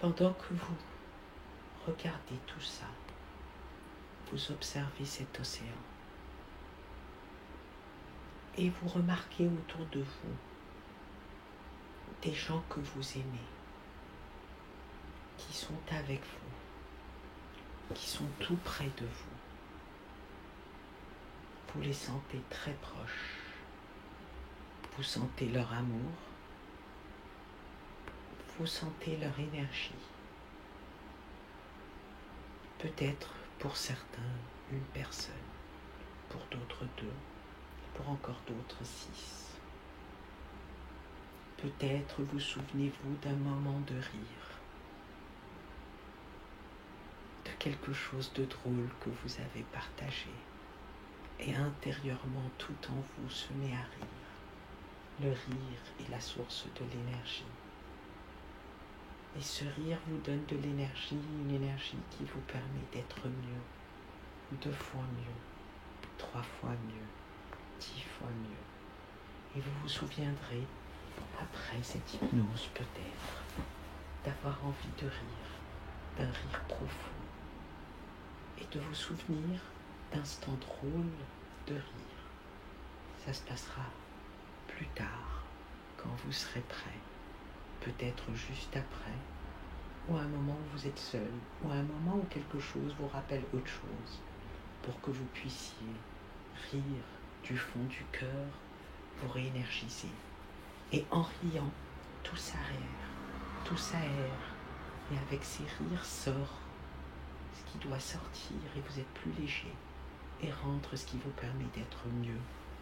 Pendant que vous regardez tout ça, vous observez cet océan et vous remarquez autour de vous des gens que vous aimez, qui sont avec vous, qui sont tout près de vous. Vous les sentez très proches. Vous sentez leur amour. Vous sentez leur énergie. Peut-être pour certains une personne, pour d'autres 2, pour encore d'autres 6. Peut-être vous souvenez-vous d'un moment de rire, de quelque chose de drôle que vous avez partagé. Et intérieurement, tout en vous se met à rire. Le rire est la source de l'énergie. Et ce rire vous donne de l'énergie, une énergie qui vous permet d'être mieux, 2 fois mieux, 3 fois mieux, 10 fois mieux. Et vous vous souviendrez, après cette hypnose peut-être, d'avoir envie de rire, d'un rire profond, et de vous souvenir d'instants drôles de rire. Ça se passera plus tard, quand vous serez prêt, peut-être juste après, ou à un moment où vous êtes seul, ou à un moment où quelque chose vous rappelle autre chose, pour que vous puissiez rire du fond du cœur, vous réénergiser. Et en riant, tout s'aère, et avec ces rires sort ce qui doit sortir, et vous êtes plus léger, et rendre ce qui vous permet d'être mieux,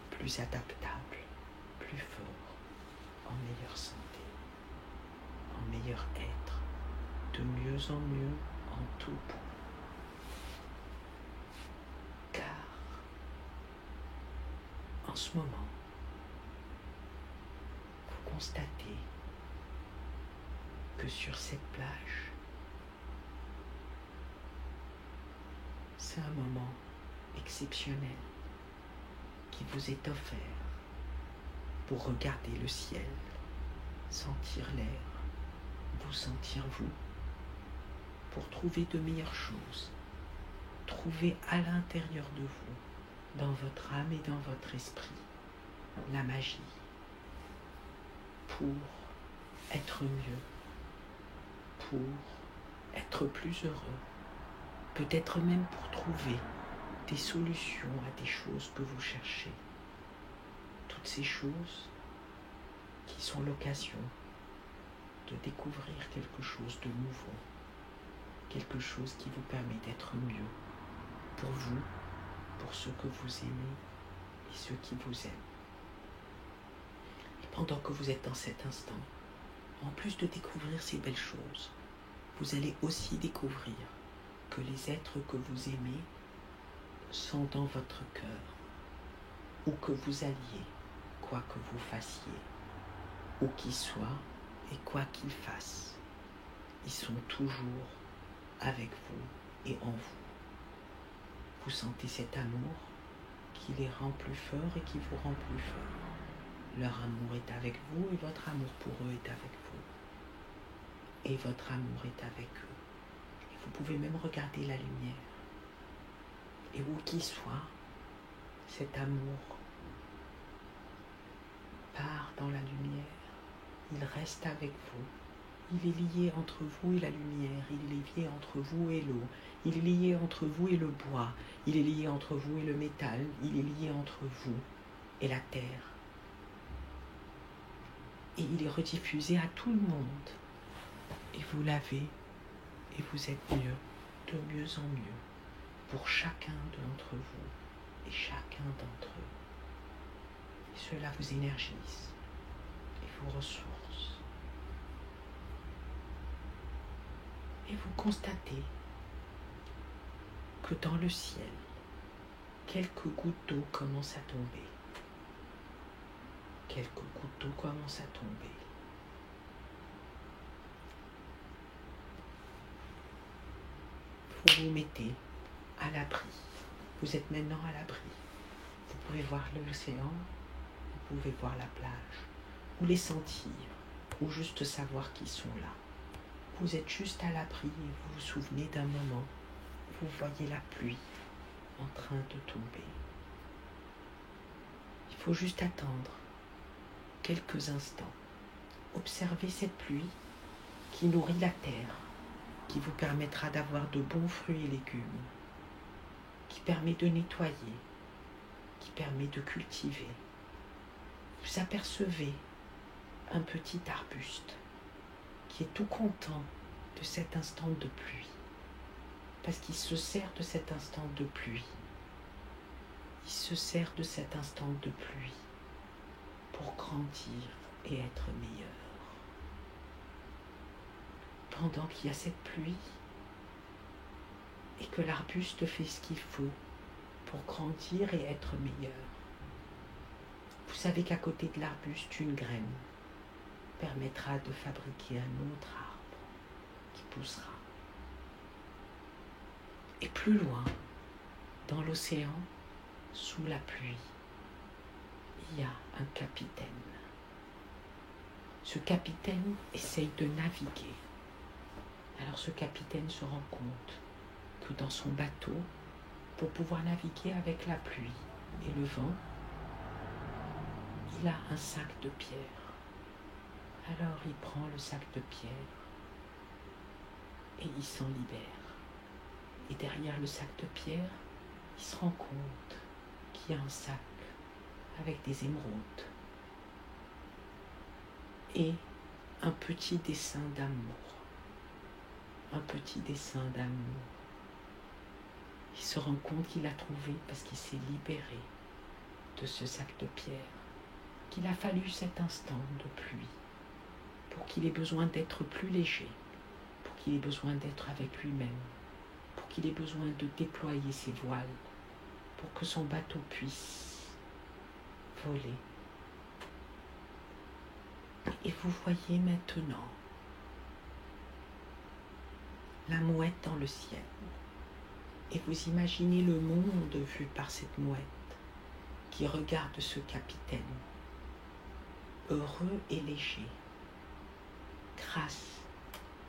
plus adaptable, plus fort, en meilleure santé, en meilleur être, de mieux en mieux en tout point. Car En ce moment, vous constatez que sur cette plage, c'est un moment exceptionnel qui vous est offert pour regarder le ciel, sentir l'air, vous sentir vous, pour trouver de meilleures choses, trouver à l'intérieur de vous, dans votre âme et dans votre esprit, la magie, pour être mieux, pour être plus heureux, peut-être même pour trouver des solutions à des choses que vous cherchez. Toutes ces choses qui sont l'occasion de découvrir quelque chose de nouveau, quelque chose qui vous permet d'être mieux pour vous, pour ceux que vous aimez et ceux qui vous aiment. Et pendant que vous êtes dans cet instant, en plus de découvrir ces belles choses, vous allez aussi découvrir que les êtres que vous aimez sont dans votre cœur, où que vous alliez, quoi que vous fassiez, où qu'ils soient et quoi qu'ils fassent, ils sont toujours avec vous et en vous. Vous sentez cet amour qui les rend plus forts et qui vous rend plus fort. Leur amour est avec vous et votre amour pour eux est avec vous. Et votre amour est avec eux. Et vous pouvez même regarder la lumière. Et où qu'il soit, cet amour part dans la lumière. Il reste avec vous. Il est lié entre vous et la lumière. Il est lié entre vous et l'eau. Il est lié entre vous et le bois. Il est lié entre vous et le métal. Il est lié entre vous et la terre. Et il est rediffusé à tout le monde. Et vous l'avez. Et vous êtes mieux, de mieux en mieux, pour chacun d'entre vous et chacun d'entre eux. Et cela vous énergise et vous ressource. Et vous constatez que dans le ciel, quelques gouttes d'eau commencent à tomber. Quelques gouttes d'eau commencent à tomber. Vous vous mettez à l'abri. Vous êtes maintenant à l'abri. Vous pouvez voir l'océan, vous pouvez voir la plage, ou les sentir, ou juste savoir qu'ils sont là. Vous êtes juste à l'abri et vous vous souvenez d'un moment où vous voyez la pluie en train de tomber. Il faut juste attendre quelques instants. Observez cette pluie qui nourrit la terre, qui vous permettra d'avoir de bons fruits et légumes, qui permet de nettoyer, qui permet de cultiver. Vous apercevez un petit arbuste qui est tout content de cet instant de pluie, parce qu'il se sert de cet instant de pluie. Il se sert de cet instant de pluie pour grandir et être meilleur. Pendant qu'il y a cette pluie et que l'arbuste fait ce qu'il faut pour grandir et être meilleur, vous savez qu'à côté de l'arbuste, une graine permettra de fabriquer un autre arbre qui poussera. Et plus loin, dans l'océan, sous la pluie, il y a un capitaine. Ce capitaine essaye de naviguer. Alors ce capitaine se rend compte que dans son bateau, pour pouvoir naviguer avec la pluie et le vent, il a un sac de pierre. Alors il prend le sac de pierre et il s'en libère. Et derrière le sac de pierre, il se rend compte qu'il y a un sac avec des émeraudes et un petit dessin d'amour. Un petit dessin d'amour. Il se rend compte qu'il l'a trouvé parce qu'il s'est libéré de ce sac de pierre, qu'il a fallu cet instant de pluie pour qu'il ait besoin d'être plus léger, pour qu'il ait besoin d'être avec lui-même, pour qu'il ait besoin de déployer ses voiles, pour que son bateau puisse voler. Et vous voyez maintenant la mouette dans le ciel. Et vous imaginez le monde vu par cette mouette qui regarde ce capitaine, heureux et léger, grâce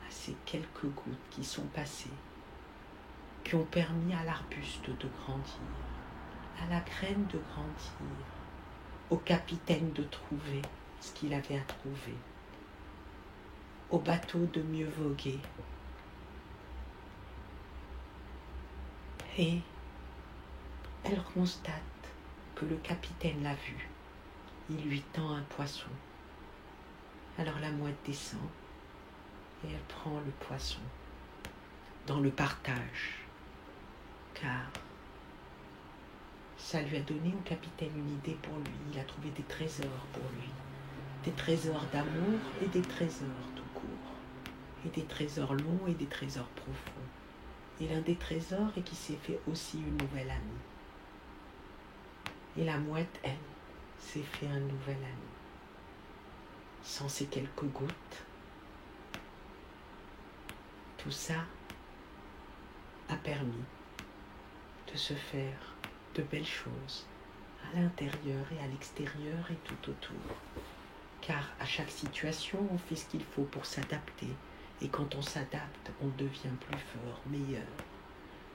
à ces quelques gouttes qui sont passées, qui ont permis à l'arbuste de grandir, à la graine de grandir, au capitaine de trouver ce qu'il avait à trouver, au bateau de mieux voguer. Et elle constate que le capitaine l'a vu. Il lui tend un poisson. Alors la mouette descend et elle prend le poisson dans le partage, car ça lui a donné au capitaine une idée pour lui. Il a trouvé des trésors pour lui, des trésors d'amour et des trésors tout court, et des trésors longs et des trésors profonds. Et l'un des trésors est qu'il s'est fait aussi une nouvelle amie. Et la mouette, elle, s'est fait un nouvel ami. Sans ces quelques gouttes, tout ça a permis de se faire de belles choses à l'intérieur et à l'extérieur et tout autour. Car à chaque situation, on fait ce qu'il faut pour s'adapter. Et quand on s'adapte, on devient plus fort, meilleur.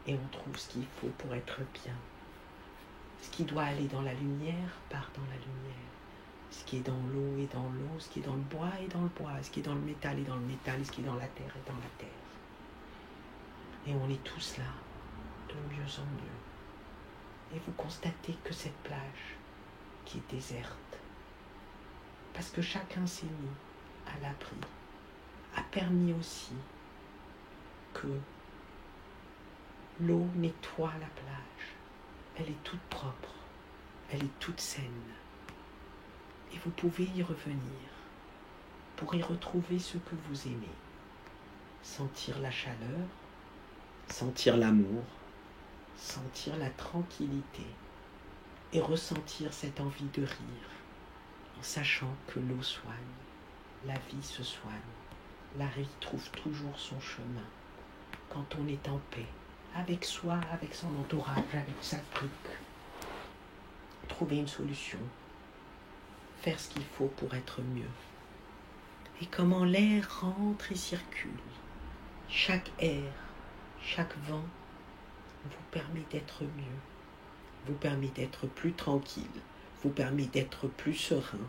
Et on trouve ce qu'il faut pour être bien. Ce qui doit aller dans la lumière part dans la lumière. Ce qui est dans l'eau est dans l'eau. Ce qui est dans le bois est dans le bois. Ce qui est dans le métal est dans le métal. Ce qui est dans la terre est dans la terre. Et on est tous là, de mieux en mieux. Et vous constatez que cette plage qui est déserte, parce que chacun s'est mis à l'abri, a permis aussi que l'eau nettoie la plage. Elle est toute propre, elle est toute saine. Et vous pouvez y revenir pour y retrouver ce que vous aimez. Sentir la chaleur, sentir l'amour, sentir la tranquillité et ressentir cette envie de rire en sachant que l'eau soigne, la vie se soigne. La vie trouve toujours son chemin quand on est en paix, avec soi, avec son entourage, avec sa truc. Trouver une solution, faire ce qu'il faut pour être mieux. Et comment l'air rentre et circule. Chaque air, chaque vent vous permet d'être mieux, vous permet d'être plus tranquille, vous permet d'être plus serein,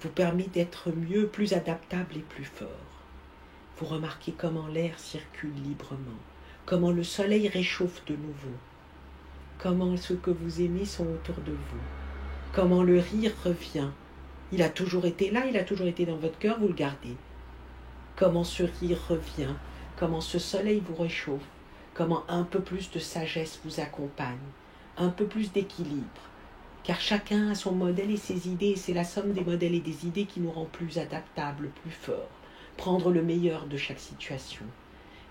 vous permet d'être mieux, plus adaptable et plus fort. Vous remarquez comment l'air circule librement, comment le soleil réchauffe de nouveau, comment ceux que vous aimez sont autour de vous, comment le rire revient. Il a toujours été là, il a toujours été dans votre cœur, vous le gardez. Comment ce rire revient, comment ce soleil vous réchauffe, comment un peu plus de sagesse vous accompagne, un peu plus d'équilibre. Car chacun a son modèle et ses idées, et c'est la somme des modèles et des idées qui nous rend plus adaptables, plus forts. Prendre le meilleur de chaque situation.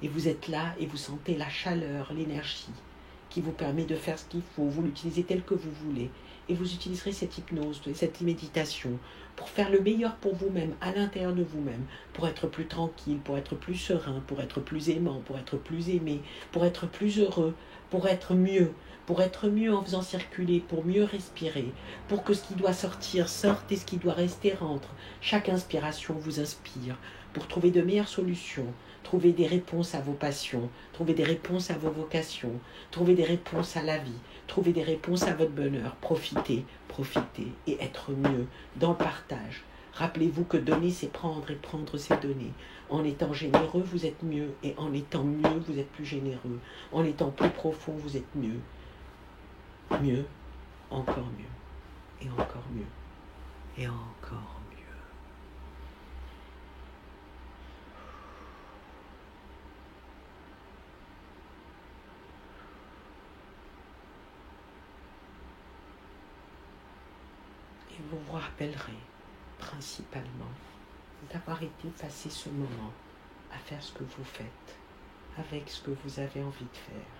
Et vous êtes là et vous sentez la chaleur, l'énergie qui vous permet de faire ce qu'il faut. Vous l'utilisez tel que vous voulez. Et vous utiliserez cette hypnose, cette méditation pour faire le meilleur pour vous-même, à l'intérieur de vous-même, pour être plus tranquille, pour être plus serein, pour être plus aimant, pour être plus aimé, pour être plus heureux, pour être mieux en faisant circuler, pour mieux respirer, pour que ce qui doit sortir sorte et ce qui doit rester rentre. Chaque inspiration vous inspire pour trouver de meilleures solutions, trouver des réponses à vos passions, trouver des réponses à vos vocations, trouver des réponses à la vie, trouver des réponses à votre bonheur. Profitez et être mieux dans le partage. Rappelez-vous que donner, c'est prendre et prendre, c'est donner. En étant généreux, vous êtes mieux et en étant mieux, vous êtes plus généreux. En étant plus profond, vous êtes mieux. Mieux, encore mieux, et encore mieux, et encore mieux. Et vous vous rappellerez principalement d'avoir été passé ce moment à faire ce que vous faites, avec ce que vous avez envie de faire.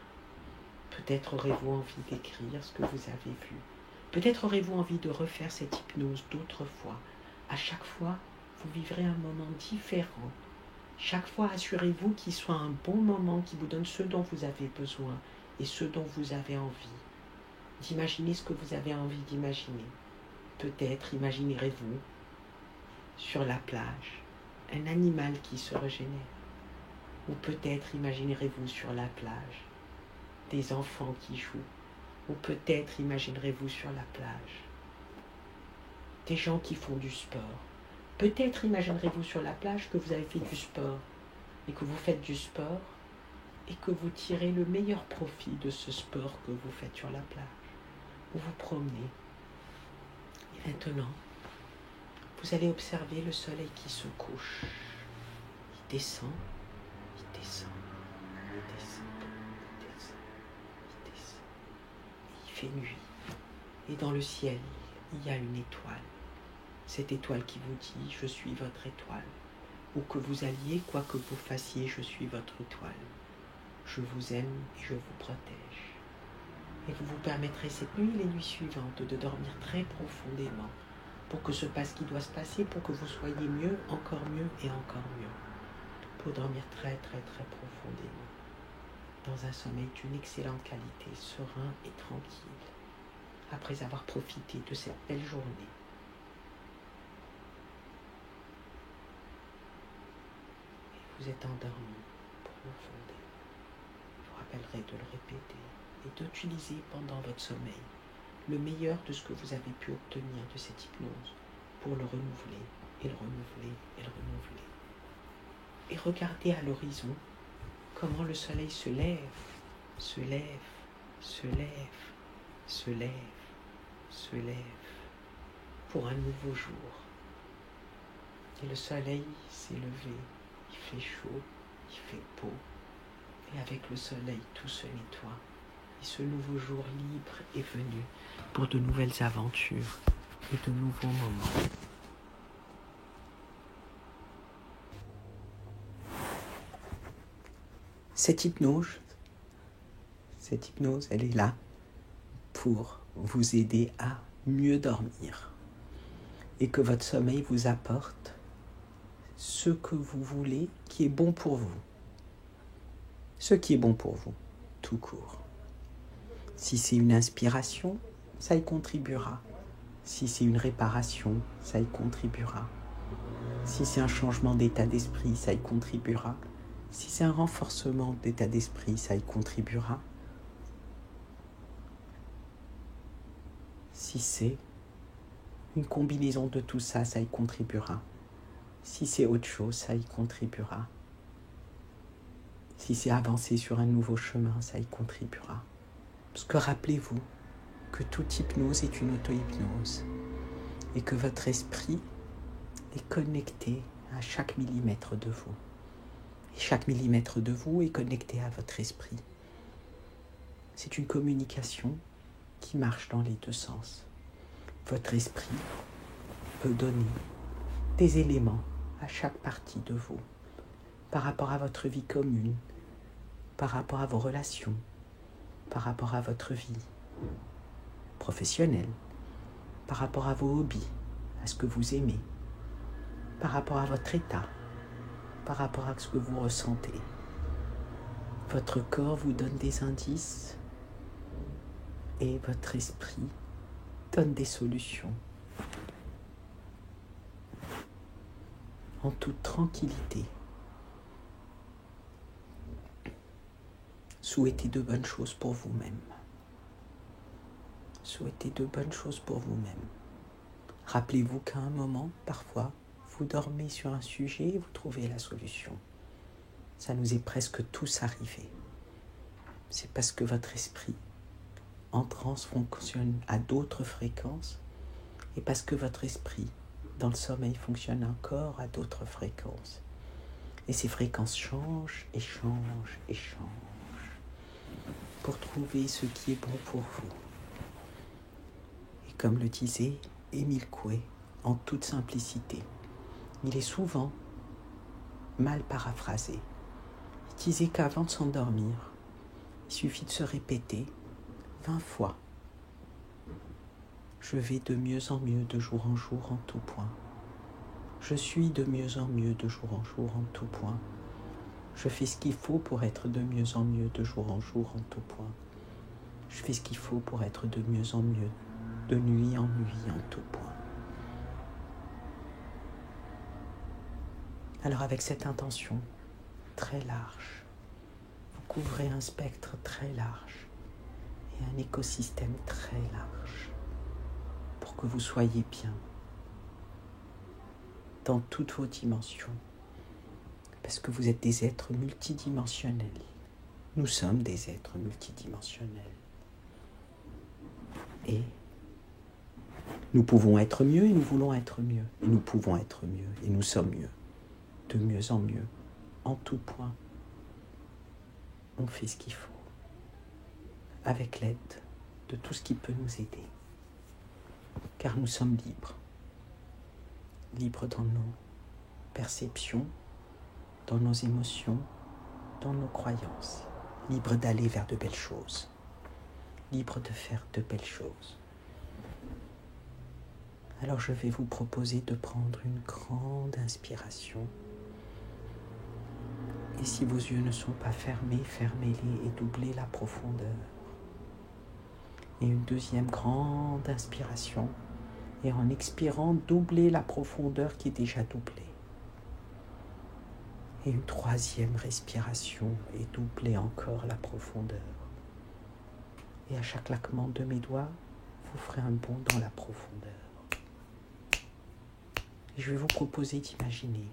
Peut-être aurez-vous envie d'écrire ce que vous avez vu. Peut-être aurez-vous envie de refaire cette hypnose d'autres fois. À chaque fois, vous vivrez un moment différent. Chaque fois, assurez-vous qu'il soit un bon moment qui vous donne ce dont vous avez besoin et ce dont vous avez envie. D'imaginer ce que vous avez envie d'imaginer. Peut-être imaginerez-vous sur la plage un animal qui se régénère. Ou peut-être imaginerez-vous sur la plage des enfants qui jouent. Ou peut-être imaginerez-vous sur la plage des gens qui font du sport. Peut-être imaginerez-vous sur la plage que vous avez fait du sport et que vous faites du sport et que vous tirez le meilleur profit de ce sport que vous faites sur la plage. Vous vous promenez. Et maintenant, vous allez observer le soleil qui se couche. Il descend, il descend, il descend, il descend, il descend. Il fait nuit. Et dans le ciel, il y a une étoile. Cette étoile qui vous dit « Je suis votre étoile ». Où que vous alliez, quoi que vous fassiez, je suis votre étoile. Je vous aime et je vous protège. Et vous vous permettrez cette nuit et les nuits suivantes de dormir très profondément pour que se passe ce qui doit se passer, pour que vous soyez mieux et encore mieux. Pour dormir très profondément dans un sommeil d'une excellente qualité, serein et tranquille, après avoir profité de cette belle journée. Vous êtes endormi profondément. Je vous rappellerai de le répéter et d'utiliser pendant votre sommeil le meilleur de ce que vous avez pu obtenir de cette hypnose pour le renouveler et le renouveler et le renouveler. Et regardez à l'horizon comment le soleil se lève, se lève, se lève, se lève, se lève pour un nouveau jour. Et le soleil s'est levé. Il fait chaud, il fait beau, et avec le soleil tout se nettoie. Et ce nouveau jour libre est venu pour de nouvelles aventures et de nouveaux moments. Cette hypnose, elle est là pour vous aider à mieux dormir et que votre sommeil vous apporte ce que vous voulez qui est bon pour vous. Ce qui est bon pour vous, tout court. Si c'est une inspiration, ça y contribuera. Si c'est une réparation, ça y contribuera. Si c'est un changement d'état d'esprit, ça y contribuera. Si c'est un renforcement d'état d'esprit, ça y contribuera. Si c'est une combinaison de tout ça, ça y contribuera. Si c'est autre chose, ça y contribuera. Si c'est avancer sur un nouveau chemin, ça y contribuera. Parce que rappelez-vous que toute hypnose est une auto-hypnose et que votre esprit est connecté à chaque millimètre de vous. Et chaque millimètre de vous est connecté à votre esprit. C'est une communication qui marche dans les deux sens. Votre esprit peut donner des éléments à chaque partie de vous, par rapport à votre vie commune, par rapport à vos relations, par rapport à votre vie professionnelle, par rapport à vos hobbies, à ce que vous aimez, par rapport à votre état, par rapport à ce que vous ressentez. Votre corps vous donne des indices et votre esprit donne des solutions. En toute tranquillité. Souhaitez de bonnes choses pour vous-même. Souhaitez de bonnes choses pour vous-même. Rappelez-vous qu'à un moment, parfois, vous dormez sur un sujet et vous trouvez la solution. Ça nous est presque tous arrivé. C'est parce que votre esprit en transe fonctionne à d'autres fréquences et parce que votre esprit dans le sommeil fonctionne encore à d'autres fréquences. Et ces fréquences changent et changent et changent pour trouver ce qui est bon pour vous. Et comme le disait Émile Coué, en toute simplicité, il est souvent mal paraphrasé. Il disait qu'avant de s'endormir, il suffit de se répéter 20 fois Je vais de mieux en mieux de jour en jour en tout point. Je suis de mieux en mieux de jour en jour en tout point. Je fais ce qu'il faut pour être de mieux en mieux de jour en jour en tout point. Je fais ce qu'il faut pour être de mieux en mieux, de nuit en nuit en tout point. Alors avec cette intention très large, vous couvrez un spectre très large et un écosystème très large pour que vous soyez bien dans toutes vos dimensions, parce que vous êtes des êtres multidimensionnels. Nous sommes des êtres multidimensionnels. Et nous pouvons être mieux et nous voulons être mieux. Et nous pouvons être mieux et nous sommes mieux. De mieux en mieux, en tout point. On fait ce qu'il faut, avec l'aide de tout ce qui peut nous aider. Car nous sommes libres. Libres dans nos perceptions, dans nos émotions, dans nos croyances. Libres d'aller vers de belles choses. Libres de faire de belles choses. Alors je vais vous proposer de prendre une grande inspiration. Et si vos yeux ne sont pas fermés, fermez-les et doublez la profondeur. Et une deuxième grande inspiration. Et en expirant, doublez la profondeur qui est déjà doublée. Et une troisième respiration et doublez encore la profondeur. Et à chaque claquement de mes doigts, vous ferez un bond dans la profondeur. Et je vais vous proposer d'imaginer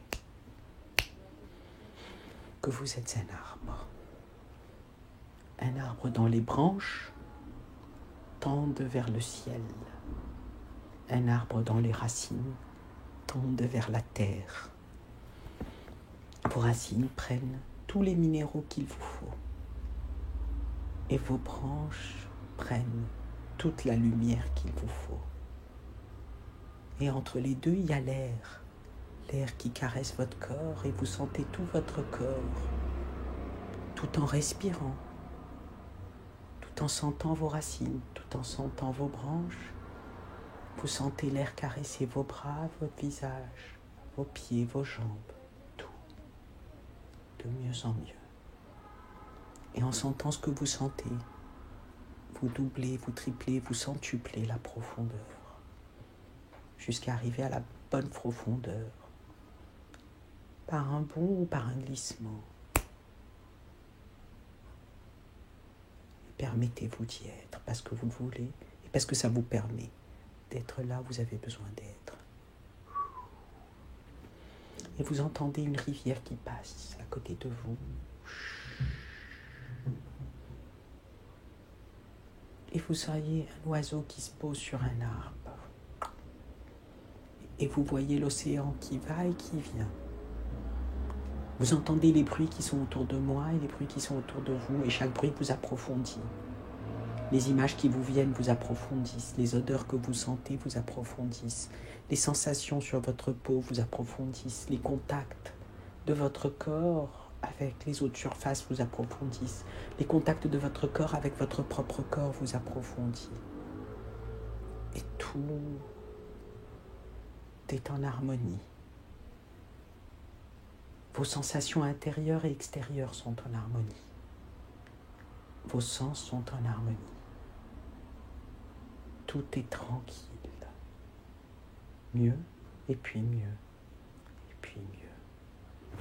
que vous êtes un arbre. Un arbre dont les branches tendent vers le ciel. Un arbre dont les racines tendent vers la terre. Vos racines prennent tous les minéraux qu'il vous faut. Et vos branches prennent toute la lumière qu'il vous faut. Et entre les deux, il y a l'air. L'air qui caresse votre corps et vous sentez tout votre corps, tout en respirant, tout en sentant vos racines, tout en sentant vos branches. Vous sentez l'air caresser vos bras, votre visage, vos pieds, vos jambes, tout, de mieux en mieux. Et en sentant ce que vous sentez, vous doublez, vous triplez, vous centuplez la profondeur, jusqu'à arriver à la bonne profondeur, par un bond ou par un glissement. Et permettez-vous d'y être, parce que vous le voulez, et parce que ça vous permet d'être là où vous avez besoin d'être. Et vous entendez une rivière qui passe à côté de vous. Et vous voyez un oiseau qui se pose sur un arbre. Et vous voyez l'océan qui va et qui vient. Vous entendez les bruits qui sont autour de moi et les bruits qui sont autour de vous, et chaque bruit vous approfondit. Les images qui vous viennent vous approfondissent, les odeurs que vous sentez vous approfondissent, les sensations sur votre peau vous approfondissent, les contacts de votre corps avec les autres surfaces vous approfondissent, les contacts de votre corps avec votre propre corps vous approfondissent. Et tout est en harmonie. Vos sensations intérieures et extérieures sont en harmonie. Vos sens sont en harmonie. Tout est tranquille. Mieux, et puis mieux, et puis mieux.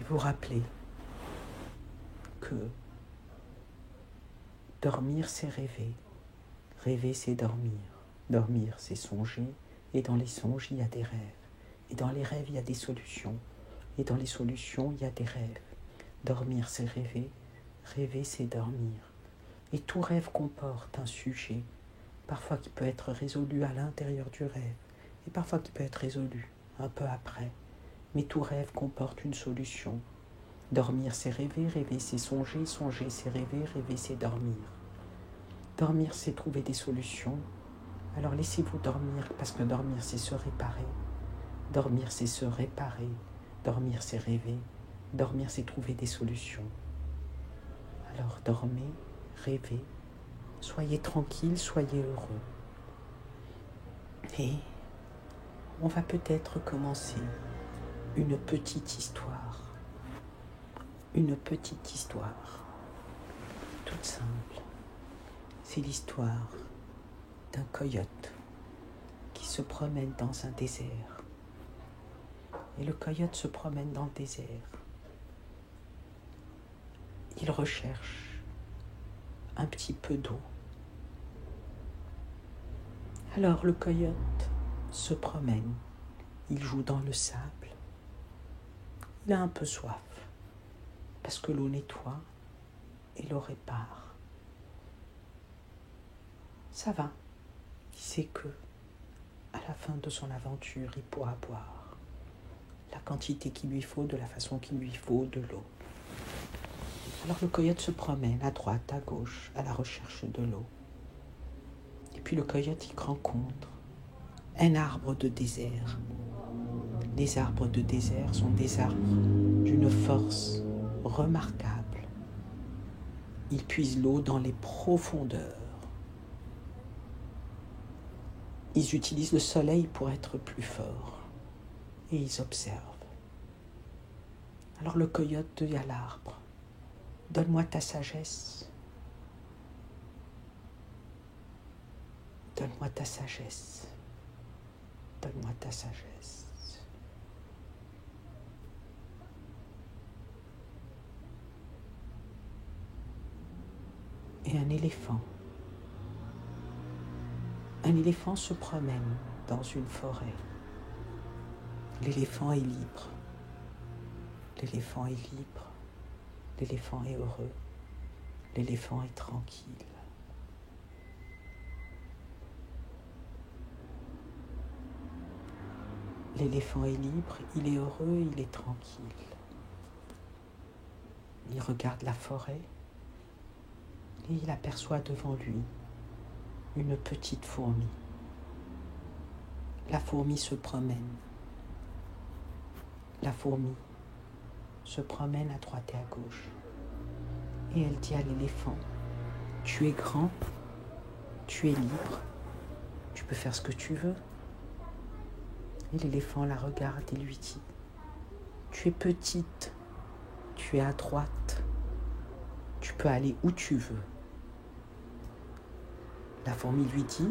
Et vous rappelez que dormir, c'est rêver. Rêver, c'est dormir. Dormir, c'est songer. Et dans les songes, il y a des rêves. Et dans les rêves, il y a des solutions. Et dans les solutions, il y a des rêves. Dormir, c'est rêver. Rêver, c'est dormir. Et tout rêve comporte un sujet, parfois qui peut être résolu à l'intérieur du rêve, et parfois qui peut être résolu un peu après. Mais tout rêve comporte une solution. Dormir, c'est rêver. Rêver, c'est songer. Songer, c'est rêver. Rêver, c'est dormir. Dormir, c'est trouver des solutions. Alors laissez-vous dormir, parce que dormir, c'est se réparer. Dormir, c'est se réparer. Dormir, c'est rêver. Dormir, c'est trouver des solutions. Alors dormez, rêvez, Soyez tranquille, soyez heureux. Et on va peut-être commencer une petite histoire. Une petite histoire. Toute simple. C'est l'histoire d'un coyote qui se promène dans un désert. Et le coyote se promène dans le désert. Il recherche un petit peu d'eau. Alors le coyote se promène. Il joue dans le sable. Il a un peu soif parce que l'eau nettoie et l'eau répare. Ça va. Il sait que à la fin de son aventure, il pourra boire la quantité qu'il lui faut, de la façon qu'il lui faut, de l'eau. Alors le coyote se promène à droite, à gauche, à la recherche de l'eau. Et puis le coyote, il rencontre un arbre de désert. Les arbres de désert sont des arbres d'une force remarquable. Ils puisent l'eau dans les profondeurs. Ils utilisent le soleil pour être plus forts. Et ils observent. Alors le coyote dit à l'arbre, « Donne-moi ta sagesse. Donne-moi ta sagesse. Donne-moi ta sagesse. » Et un éléphant se promène dans une forêt. L'éléphant est libre. L'éléphant est libre. L'éléphant est heureux. L'éléphant est tranquille. L'éléphant est libre, il est heureux, il est tranquille. Il regarde la forêt et il aperçoit devant lui une petite fourmi. La fourmi se promène. La fourmi se promène à droite et à gauche. Et elle dit à l'éléphant, « Tu es grand, tu es libre, tu peux faire ce que tu veux. » Et l'éléphant la regarde et lui dit, « Tu es petite, tu es à droite, tu peux aller où tu veux. » La fourmi lui dit,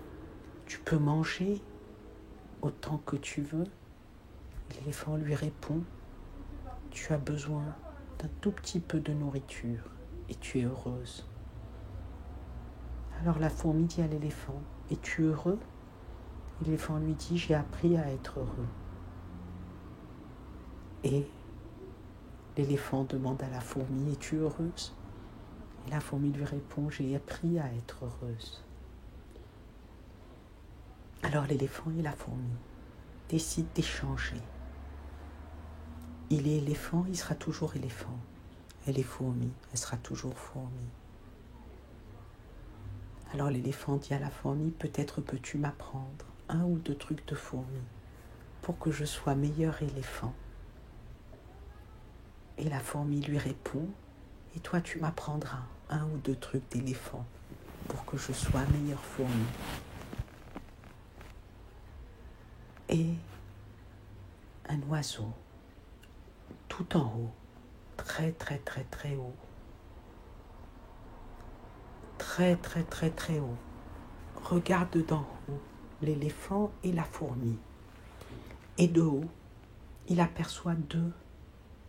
« Tu peux manger autant que tu veux. » L'éléphant lui répond, « Tu as besoin d'un tout petit peu de nourriture et tu es heureuse. » Alors la fourmi dit à l'éléphant, « Es-tu heureux ?» L'éléphant lui dit, « J'ai appris à être heureux. » Et l'éléphant demande à la fourmi, « Es-tu heureuse ?» Et la fourmi lui répond, « J'ai appris à être heureuse. » Alors l'éléphant et la fourmi décident d'échanger. Il est éléphant, il sera toujours éléphant. Elle est fourmi, elle sera toujours fourmi. Alors l'éléphant dit à la fourmi, « Peut-être peux-tu m'apprendre un ou deux trucs de fourmi pour que je sois meilleur éléphant. » Et la fourmi lui répond, « Et toi tu m'apprendras un ou deux trucs d'éléphant pour que je sois meilleure fourmi. » Et un oiseau, tout en haut, très très très très haut, très très très très haut, regarde d'en haut l'éléphant et la fourmi. Et de haut, il aperçoit deux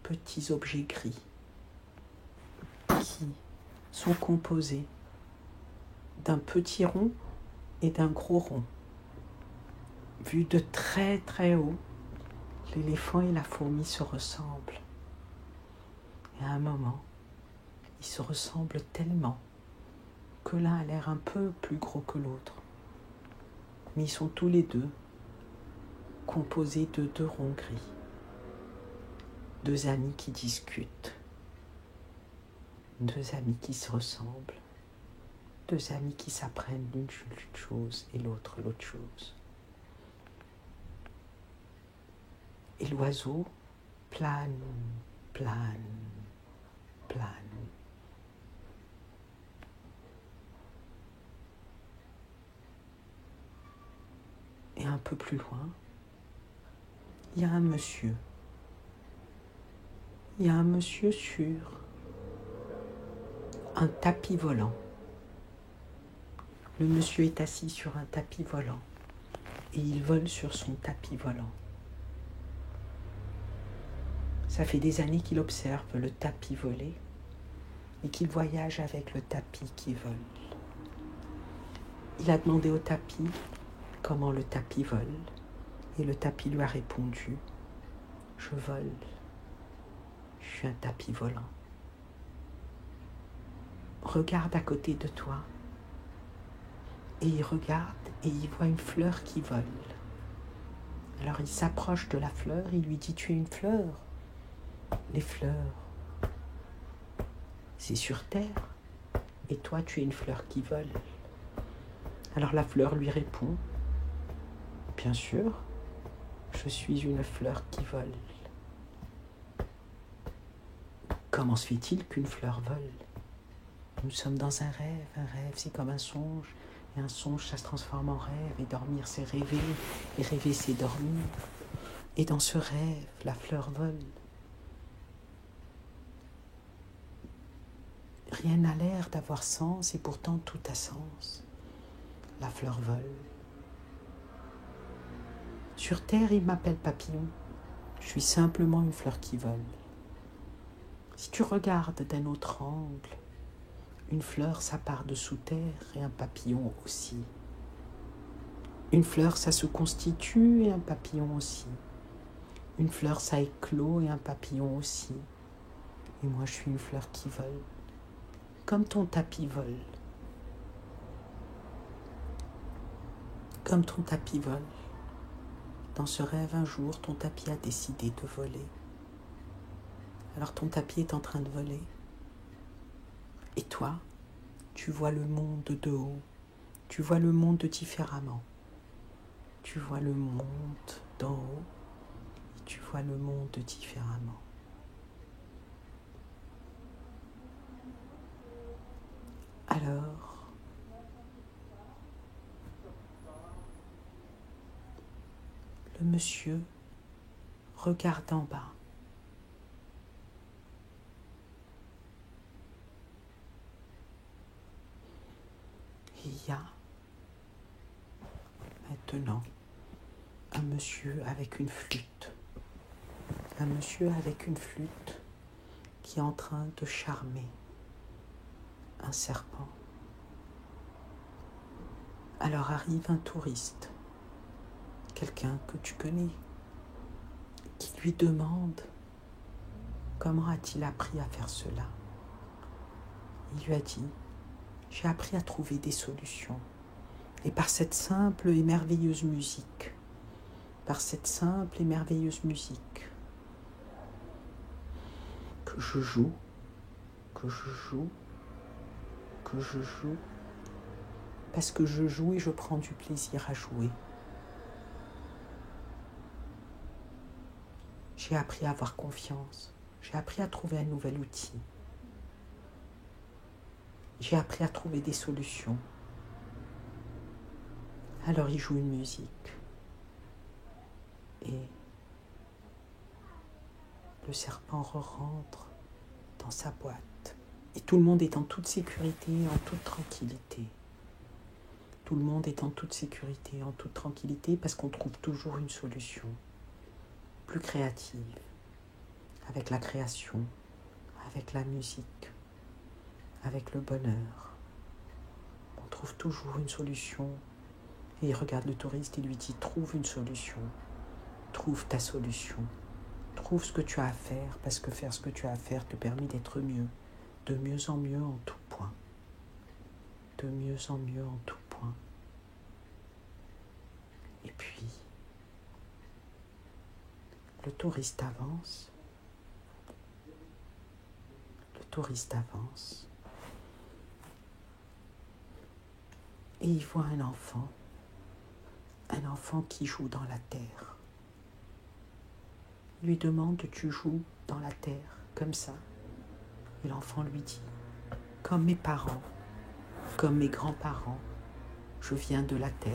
petits objets gris qui sont composés d'un petit rond et d'un gros rond. Vu de très très haut, l'éléphant et la fourmi se ressemblent. Et à un moment, ils se ressemblent tellement que l'un a l'air un peu plus gros que l'autre. Mais ils sont tous les deux composés de deux ronds gris. Deux amis qui discutent. Deux amis qui se ressemblent. Deux amis qui s'apprennent l'une chose et l'autre chose. Et l'oiseau plane, plane, plane. un peu plus loin, il y a un monsieur. Il y a un monsieur sur un tapis volant. Le monsieur est assis sur un tapis volant et il vole sur son tapis volant. Ça fait des années qu'il observe le tapis voler et qu'il voyage avec le tapis qui vole. Il a demandé au tapis comment le tapis vole et le tapis lui a répondu « Je vole, je suis un tapis volant. » Regarde à côté de toi et il regarde et il voit une fleur qui vole. Alors il s'approche de la fleur, il lui dit « Tu es une fleur ?» Les fleurs, c'est sur terre et toi tu es une fleur qui vole. Alors la fleur lui répond « Bien sûr, je suis une fleur qui vole. » Comment se fait-il qu'une fleur vole ? Nous sommes dans un rêve c'est comme un songe, et un songe ça se transforme en rêve, et dormir c'est rêver, et rêver c'est dormir. Et dans ce rêve, la fleur vole. Rien n'a l'air d'avoir sens, et pourtant tout a sens. La fleur vole. Sur terre, il m'appelle papillon. Je suis simplement une fleur qui vole. Si tu regardes d'un autre angle, une fleur, ça part de sous terre et un papillon aussi. Une fleur, ça se constitue et un papillon aussi. Une fleur, ça éclot et un papillon aussi. Et moi, je suis une fleur qui vole. Comme ton tapis vole. Comme ton tapis vole. Dans ce rêve, un jour, ton tapis a décidé de voler. Alors ton tapis est en train de voler. Et toi, tu vois le monde de haut. Tu vois le monde différemment. Tu vois le monde d'en haut. Et tu vois le monde différemment. Alors, le monsieur regarde en bas. Il y a maintenant un monsieur avec une flûte. Un monsieur avec une flûte qui est en train de charmer un serpent. Alors arrive un touriste, quelqu'un que tu connais, qui lui demande comment a-t-il appris à faire cela. Il lui a dit « J'ai appris à trouver des solutions. Et par cette simple et merveilleuse musique, que je joue, parce que je joue et je prends du plaisir à jouer. J'ai appris à avoir confiance, j'ai appris à trouver un nouvel outil. J'ai appris à trouver des solutions. » Alors il joue une musique. Et le serpent rentre dans sa boîte. Et tout le monde est en toute sécurité, en toute tranquillité. Tout le monde est en toute sécurité, en toute tranquillité, parce qu'on trouve toujours une solution plus créative, avec la création, avec la musique, avec le bonheur. On trouve toujours une solution. Et il regarde le touriste et lui dit « Trouve une solution, trouve ta solution, trouve ce que tu as à faire, parce que faire ce que tu as à faire te permet d'être mieux, de mieux en mieux en tout point. De mieux en mieux en tout point. » Et puis, le touriste avance. Et il voit un enfant qui joue dans la terre. Il lui demande « Tu joues dans la terre, comme ça ?» Et l'enfant lui dit « Comme mes parents, comme mes grands-parents, je viens de la terre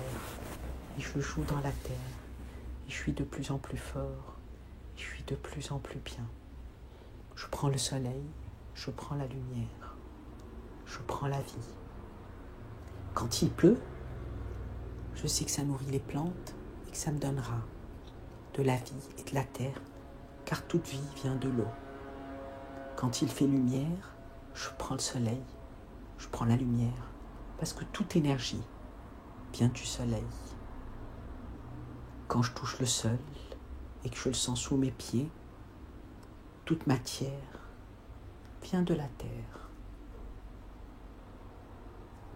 Et je joue dans la terre. Et je suis de plus en plus fort. Et je suis de plus en plus bien. Je prends le soleil, je prends la lumière, je prends la vie. Quand il pleut, je sais que ça nourrit les plantes et que ça me donnera de la vie et de la terre, car toute vie vient de l'eau. Quand il fait lumière, je prends le soleil, je prends la lumière, parce que toute énergie vient du soleil. Quand je touche le sol et que je le sens sous mes pieds, toute matière vient de la terre.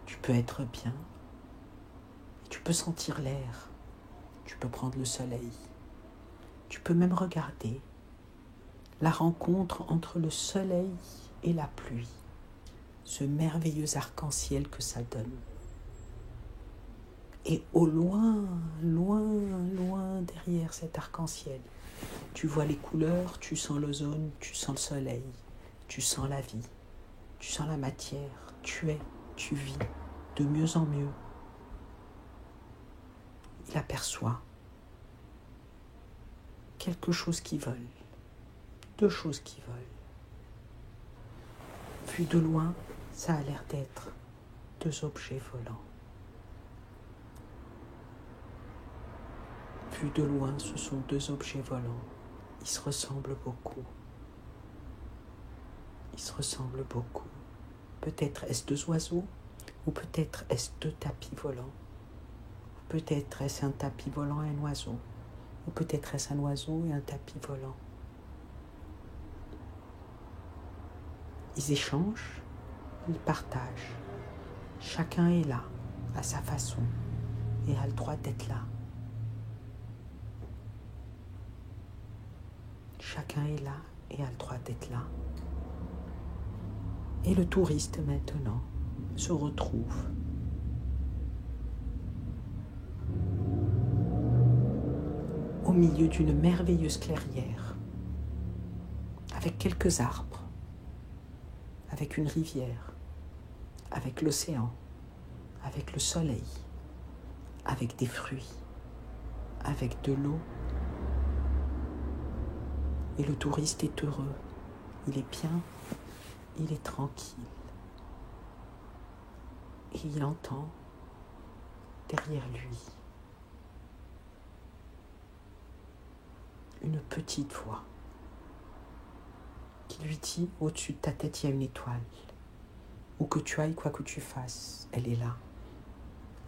Tu peux être bien, et tu peux sentir l'air, tu peux prendre le soleil, tu peux même regarder la rencontre entre le soleil et la pluie, ce merveilleux arc-en-ciel que ça donne. Et au loin, loin, loin derrière cet arc-en-ciel, tu vois les couleurs, tu sens l'ozone, tu sens le soleil, tu sens la vie, tu sens la matière, tu es, tu vis de mieux en mieux. Il aperçoit quelque chose qui vole, deux choses qui volent. Vu de loin, ça a l'air d'être deux objets volants. Vu de loin, ce sont deux objets volants. Ils se ressemblent beaucoup. Ils se ressemblent beaucoup. Peut-être est-ce deux oiseaux, ou peut-être est-ce deux tapis volants. Peut-être est-ce un tapis volant et un oiseau, ou peut-être est-ce un oiseau et un tapis volant. Ils échangent, ils partagent. Chacun est là, à sa façon, et a le droit d'être là. Chacun est là et a le droit d'être là. Et le touriste maintenant se retrouve au milieu d'une merveilleuse clairière, avec quelques arbres, avec une rivière, avec l'océan, avec le soleil, avec des fruits, avec de l'eau. Et le touriste est heureux, il est bien, il est tranquille. Et il entend derrière lui une petite voix qui lui dit: au-dessus de ta tête, il y a une étoile. Où que tu ailles, quoi que tu fasses, elle est là.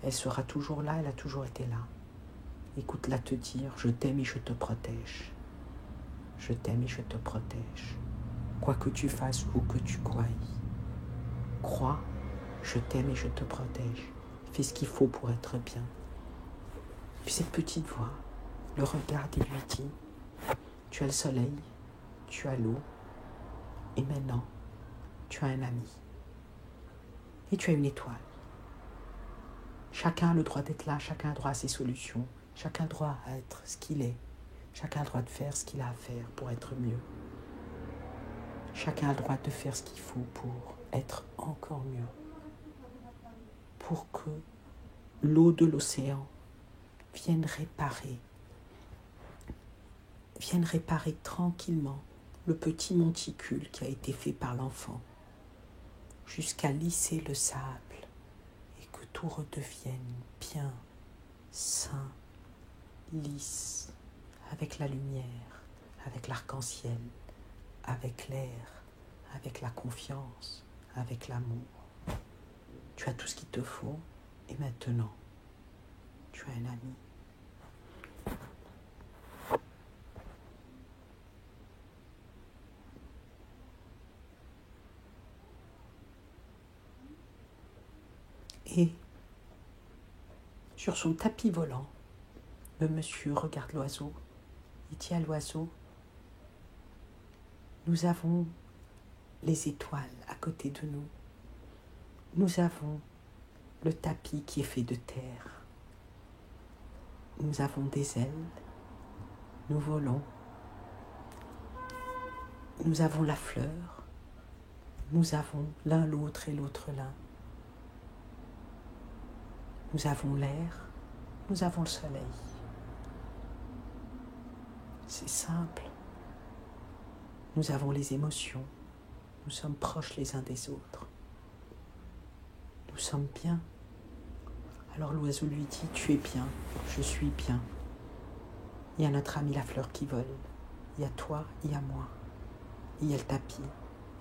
Elle sera toujours là, elle a toujours été là. Écoute-la te dire: je t'aime et je te protège. Je t'aime et je te protège. Quoi que tu fasses, où que tu croies. Crois, je t'aime et je te protège. Fais ce qu'il faut pour être bien. Puis cette petite voix le regarde et lui dit: tu as le soleil, tu as l'eau, et maintenant, tu as un ami. Et tu as une étoile. Chacun a le droit d'être là, chacun a droit à ses solutions, chacun a droit à être ce qu'il est, chacun a le droit de faire ce qu'il a à faire pour être mieux. Chacun a le droit de faire ce qu'il faut pour être encore mieux. Pour que l'eau de l'océan vienne réparer tranquillement le petit monticule qui a été fait par l'enfant, jusqu'à lisser le sable et que tout redevienne bien, sain, lisse, avec la lumière, avec l'arc-en-ciel, avec l'air, avec la confiance, avec l'amour. Tu as tout ce qu'il te faut et maintenant, tu as un ami. Et sur son tapis volant, le monsieur regarde l'oiseau. Il dit à l'oiseau: nous avons les étoiles à côté de nous. Nous avons le tapis qui est fait de terre. Nous avons des ailes. Nous volons. Nous avons la fleur. Nous avons l'un l'autre et l'autre l'un. Nous avons l'air nous avons le soleil. C'est simple. Nous avons les émotions. Nous sommes proches les uns des autres. Nous sommes bien. Alors l'oiseau lui dit, tu es bien, je suis bien. Il y a notre ami la fleur qui vole. Il y a toi, il y a moi. Il y a le tapis,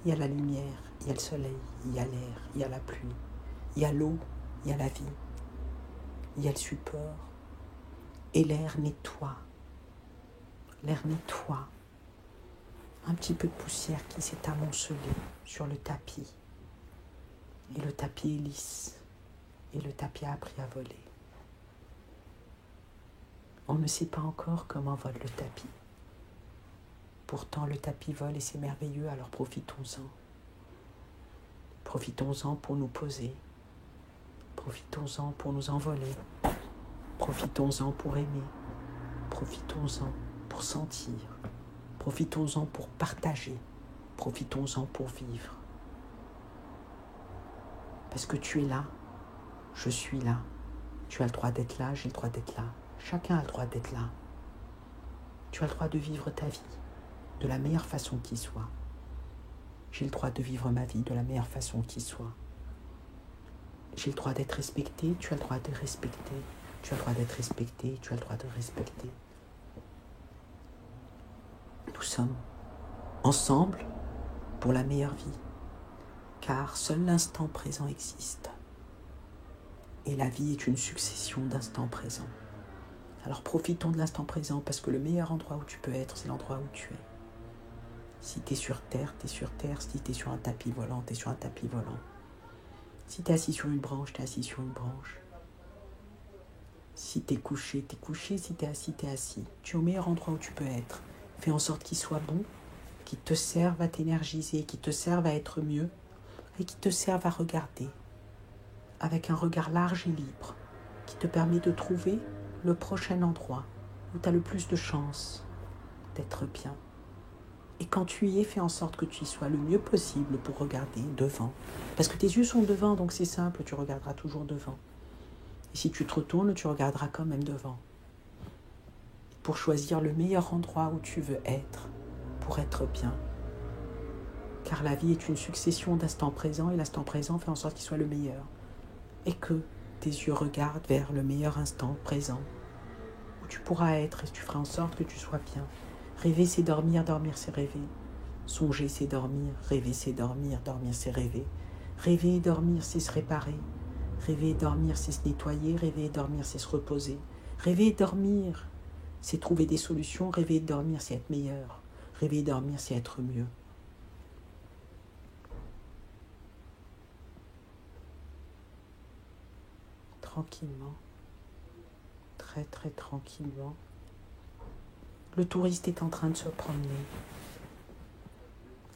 il y a la lumière, il y a le soleil, il y a l'air, il y a la pluie. Il y a l'eau, il y a la vie. Il y a le support. Et l'air nettoie. L'air nettoie. Un petit peu de poussière qui s'est amoncelée sur le tapis. Et le tapis est lisse. Et le tapis a appris à voler. On ne sait pas encore comment vole le tapis. Pourtant, le tapis vole et c'est merveilleux, alors profitons-en. Profitons-en pour nous poser. Profitons-en pour nous envoler. Profitons-en pour aimer. Profitons-en pour sentir. Profitons-en pour partager. Profitons-en pour vivre. Parce que tu es là, je suis là. Tu as le droit d'être là, j'ai le droit d'être là. Chacun a le droit d'être là. Tu as le droit de vivre ta vie de la meilleure façon qui soit. J'ai le droit de vivre ma vie de la meilleure façon qui soit. J'ai le droit d'être respecté, tu as le droit de respecter. Tu as le droit d'être respecté, tu as le droit de respecter. Nous sommes ensemble pour la meilleure vie, car seul l'instant présent existe. Et la vie est une succession d'instants présents. Alors profitons de l'instant présent, parce que le meilleur endroit où tu peux être, c'est l'endroit où tu es. Si tu es sur terre, tu es sur terre. Si tu es sur un tapis volant, tu es sur un tapis volant. Si tu es assis sur une branche, tu es assis sur une branche. Si tu es couché, tu es couché. Si tu es assis, tu es assis. Tu es au meilleur endroit où tu peux être. Fais en sorte qu'il soit bon, qu'il te serve à t'énergiser, qu'il te serve à être mieux et qu'il te serve à regarder avec un regard large et libre qui te permet de trouver le prochain endroit où tu as le plus de chances d'être bien. Et quand tu y es, fais en sorte que tu y sois le mieux possible pour regarder devant. Parce que tes yeux sont devant, donc c'est simple, tu regarderas toujours devant. Et si tu te retournes, tu regarderas quand même devant. Pour choisir le meilleur endroit où tu veux être, pour être bien. Car la vie est une succession d'instants présents, et l'instant présent fait en sorte qu'il soit le meilleur. Et que tes yeux regardent vers le meilleur instant présent, où tu pourras être, et tu feras en sorte que tu sois bien. Rêver, c'est dormir, dormir, c'est rêver. Songer, c'est dormir, rêver, c'est dormir, dormir, c'est rêver. Rêver et dormir, c'est se réparer. Rêver et dormir, c'est se nettoyer. Rêver et dormir, c'est se reposer. Rêver et dormir, c'est trouver des solutions. Rêver et dormir, c'est être meilleur. Rêver et dormir, c'est être mieux. Tranquillement, très très tranquillement, le touriste est en train de se promener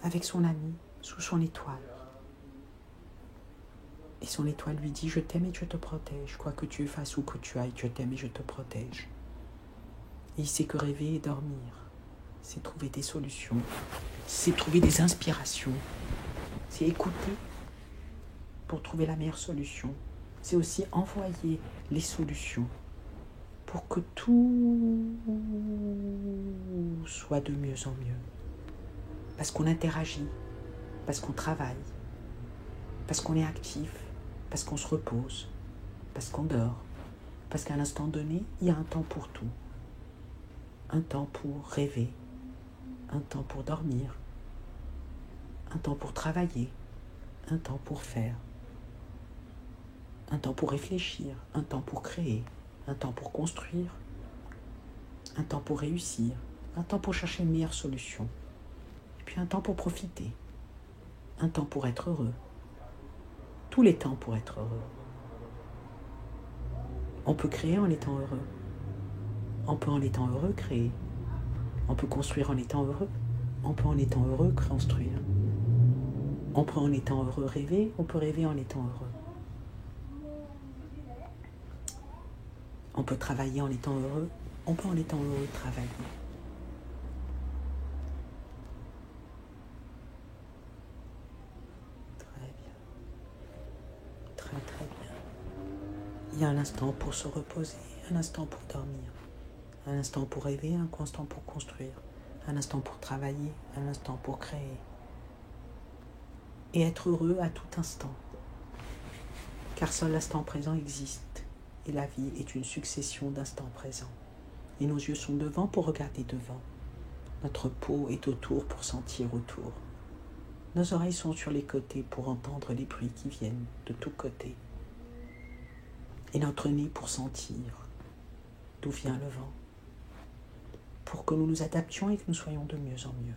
avec son ami sous son étoile. Et son étoile lui dit, je t'aime et je te protège. Quoi que tu fasses ou que tu ailles, je t'aime et je te protège. Et il sait que rêver et dormir, c'est trouver des solutions, c'est trouver des inspirations, c'est écouter pour trouver la meilleure solution. C'est aussi envoyer les solutions pour que tout soit de mieux en mieux. Parce qu'on interagit, parce qu'on travaille, parce qu'on est actif, parce qu'on se repose, parce qu'on dort, parce qu'à l'instant donné, il y a un temps pour tout. Un temps pour rêver, un temps pour dormir, un temps pour travailler, un temps pour faire, un temps pour réfléchir, un temps pour créer, un temps pour construire, un temps pour réussir, un temps pour chercher une meilleure solution, et puis un temps pour profiter, un temps pour être heureux, tous les temps pour être heureux. On peut créer en étant heureux, on peut en étant heureux créer, on peut construire en étant heureux, on peut en étant heureux construire, on peut en étant heureux rêver, on peut rêver en étant heureux. On peut travailler en étant heureux, on peut en étant heureux travailler. Très bien. Très très bien. Il y a un instant pour se reposer, un instant pour dormir, un instant pour rêver, un instant pour construire, un instant pour travailler, un instant pour créer. Et être heureux à tout instant. Car seul l'instant présent existe et la vie est une succession d'instants présents. Et nos yeux sont devant pour regarder devant. Notre peau est autour pour sentir autour. Nos oreilles sont sur les côtés pour entendre les bruits qui viennent de tous côtés. Et notre nez pour sentir d'où vient le vent. Pour que nous nous adaptions et que nous soyons de mieux en mieux.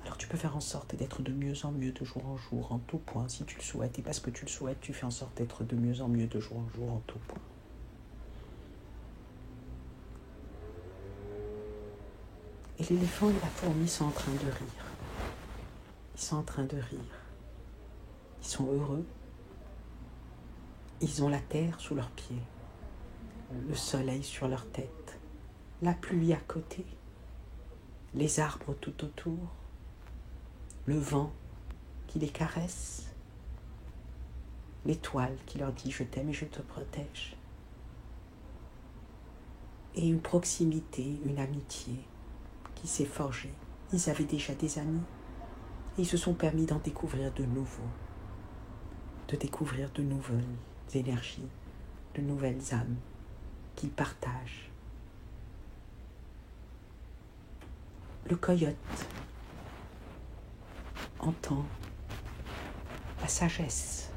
Alors tu peux faire en sorte d'être de mieux en mieux de jour en jour, en tout point, si tu le souhaites. Et parce que tu le souhaites, tu fais en sorte d'être de mieux en mieux de jour en jour, en tout point. Et l'éléphant et la fourmi sont en train de rire. Ils sont en train de rire. Ils sont heureux. Ils ont la terre sous leurs pieds, le soleil sur leur tête, la pluie à côté, les arbres tout autour, le vent qui les caresse, l'étoile qui leur dit « je t'aime et je te protège ». Et une proximité, une amitié qui s'est forgée. Ils avaient déjà des amis et ils se sont permis d'en découvrir de nouveaux, de découvrir de nouvelles énergies, de nouvelles âmes qu'ils partagent. Le coyote entend la sagesse.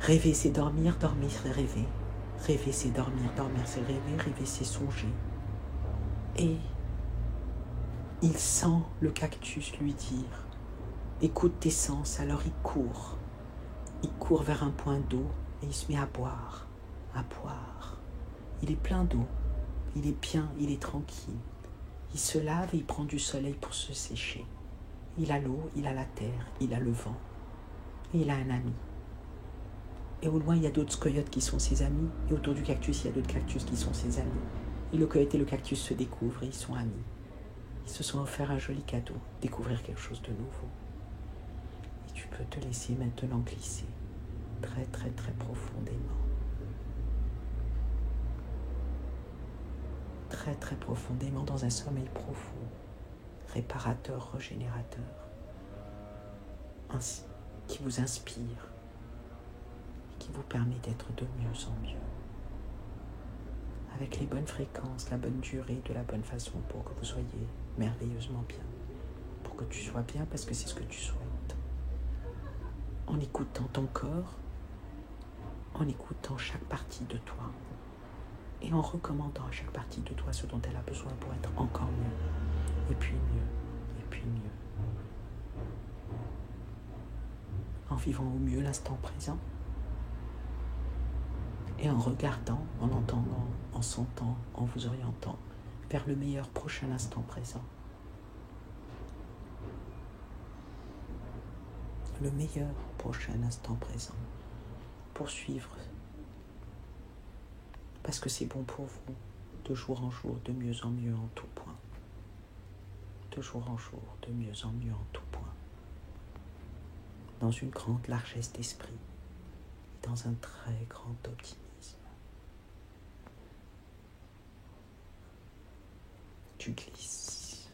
Rêver, c'est dormir, dormir, c'est rêver. Rêver, c'est dormir, dormir, c'est rêver, rêver, c'est songer. Et il sent le cactus lui dire « Écoute tes sens », alors il court. Il court vers un point d'eau et il se met à boire, à boire. Il est plein d'eau, il est bien, il est tranquille. Il se lave et il prend du soleil pour se sécher. Il a l'eau, il a la terre, il a le vent et il a un ami. Et au loin, il y a d'autres coyotes qui sont ses amis et autour du cactus, il y a d'autres cactus qui sont ses amis. Et le coyote et le cactus se découvrent et ils sont amis. Ils se sont offerts un joli cadeau, découvrir quelque chose de nouveau. Et tu peux te laisser maintenant glisser très très très profondément. Très très profondément dans un sommeil profond, réparateur, régénérateur, qui vous inspire, qui vous permet d'être de mieux en mieux, avec les bonnes fréquences, la bonne durée, de la bonne façon pour que vous soyez merveilleusement bien, pour que tu sois bien parce que c'est ce que tu souhaites. En écoutant ton corps, en écoutant chaque partie de toi et en recommandant à chaque partie de toi ce dont elle a besoin pour être encore mieux, et puis mieux, et puis mieux. En vivant au mieux l'instant présent et en regardant, en entendant, en sentant, en vous orientant vers le meilleur prochain instant présent. Le meilleur prochain instant présent pour suivre, parce que c'est bon pour vous, de jour en jour, de mieux en mieux en tout point. De jour en jour, de mieux en mieux en tout point. Dans une grande largesse d'esprit, dans un très grand optimisme. Tu glisses,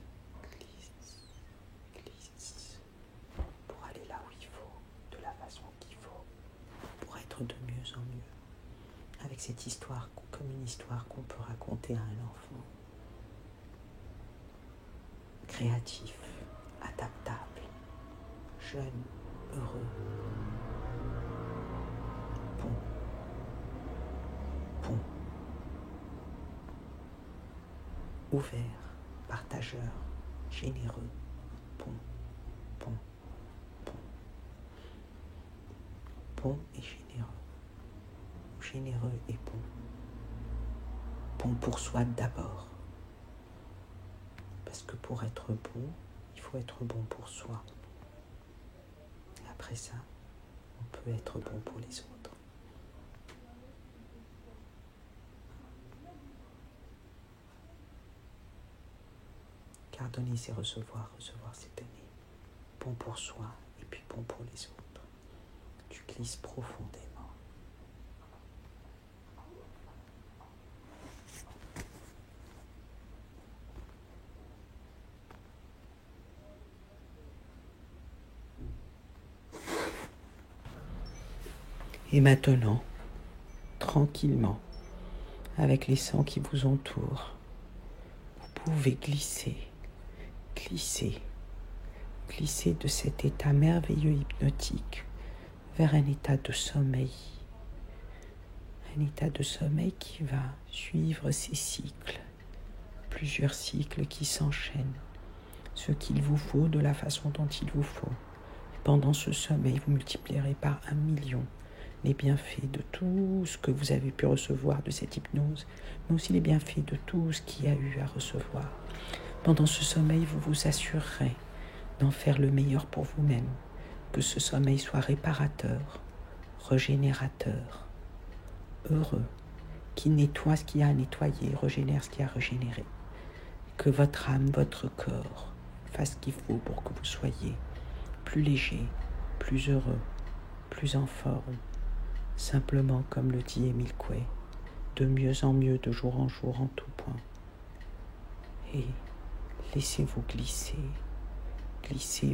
glisses, glisses, pour aller là où il faut, de la façon qu'il faut, pour être de mieux en mieux. Avec cette histoire comme une histoire qu'on peut raconter à un enfant. Créatif, adaptable, jeune, heureux, bon, bon, ouvert, partageur, généreux, bon, bon, bon, bon et généreux. Généreux et bon. Bon pour soi d'abord. Parce que pour être bon, il faut être bon pour soi. Et après ça, on peut être bon pour les autres. Car donner c'est recevoir, recevoir c'est donner. Bon pour soi et puis bon pour les autres. Tu glisse profondément. Et maintenant, tranquillement, avec les sons qui vous entourent, vous pouvez glisser de cet état merveilleux hypnotique vers un état de sommeil. Un état de sommeil qui va suivre ces cycles, plusieurs cycles qui s'enchaînent, ce qu'il vous faut de la façon dont il vous faut. Et pendant ce sommeil, vous multiplierez par 1 million les bienfaits de tout ce que vous avez pu recevoir de cette hypnose, mais aussi les bienfaits de tout ce qu'il y a eu à recevoir. Pendant ce sommeil, vous vous assurerez d'en faire le meilleur pour vous-même, que ce sommeil soit réparateur, régénérateur, heureux, qui nettoie ce qu'il y a à nettoyer, régénère ce qu'il y a à régénérer, que votre âme, votre corps fasse ce qu'il faut pour que vous soyez plus léger, plus heureux, plus en forme, simplement comme le dit Émile Coué, de mieux en mieux, de jour en jour, en tout point. Et laissez-vous glisser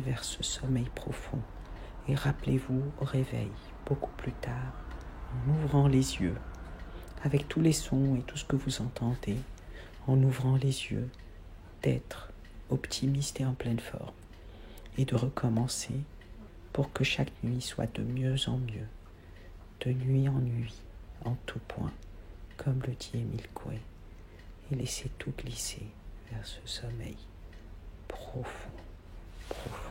vers ce sommeil profond. Et rappelez-vous au réveil, beaucoup plus tard, en ouvrant les yeux, avec tous les sons et tout ce que vous entendez, en ouvrant les yeux, d'être optimiste et en pleine forme, et de recommencer pour que chaque nuit soit de mieux en mieux, de nuit en nuit, en tout point, comme le dit Émile Coué, et laissez tout glisser vers ce sommeil profond, profond.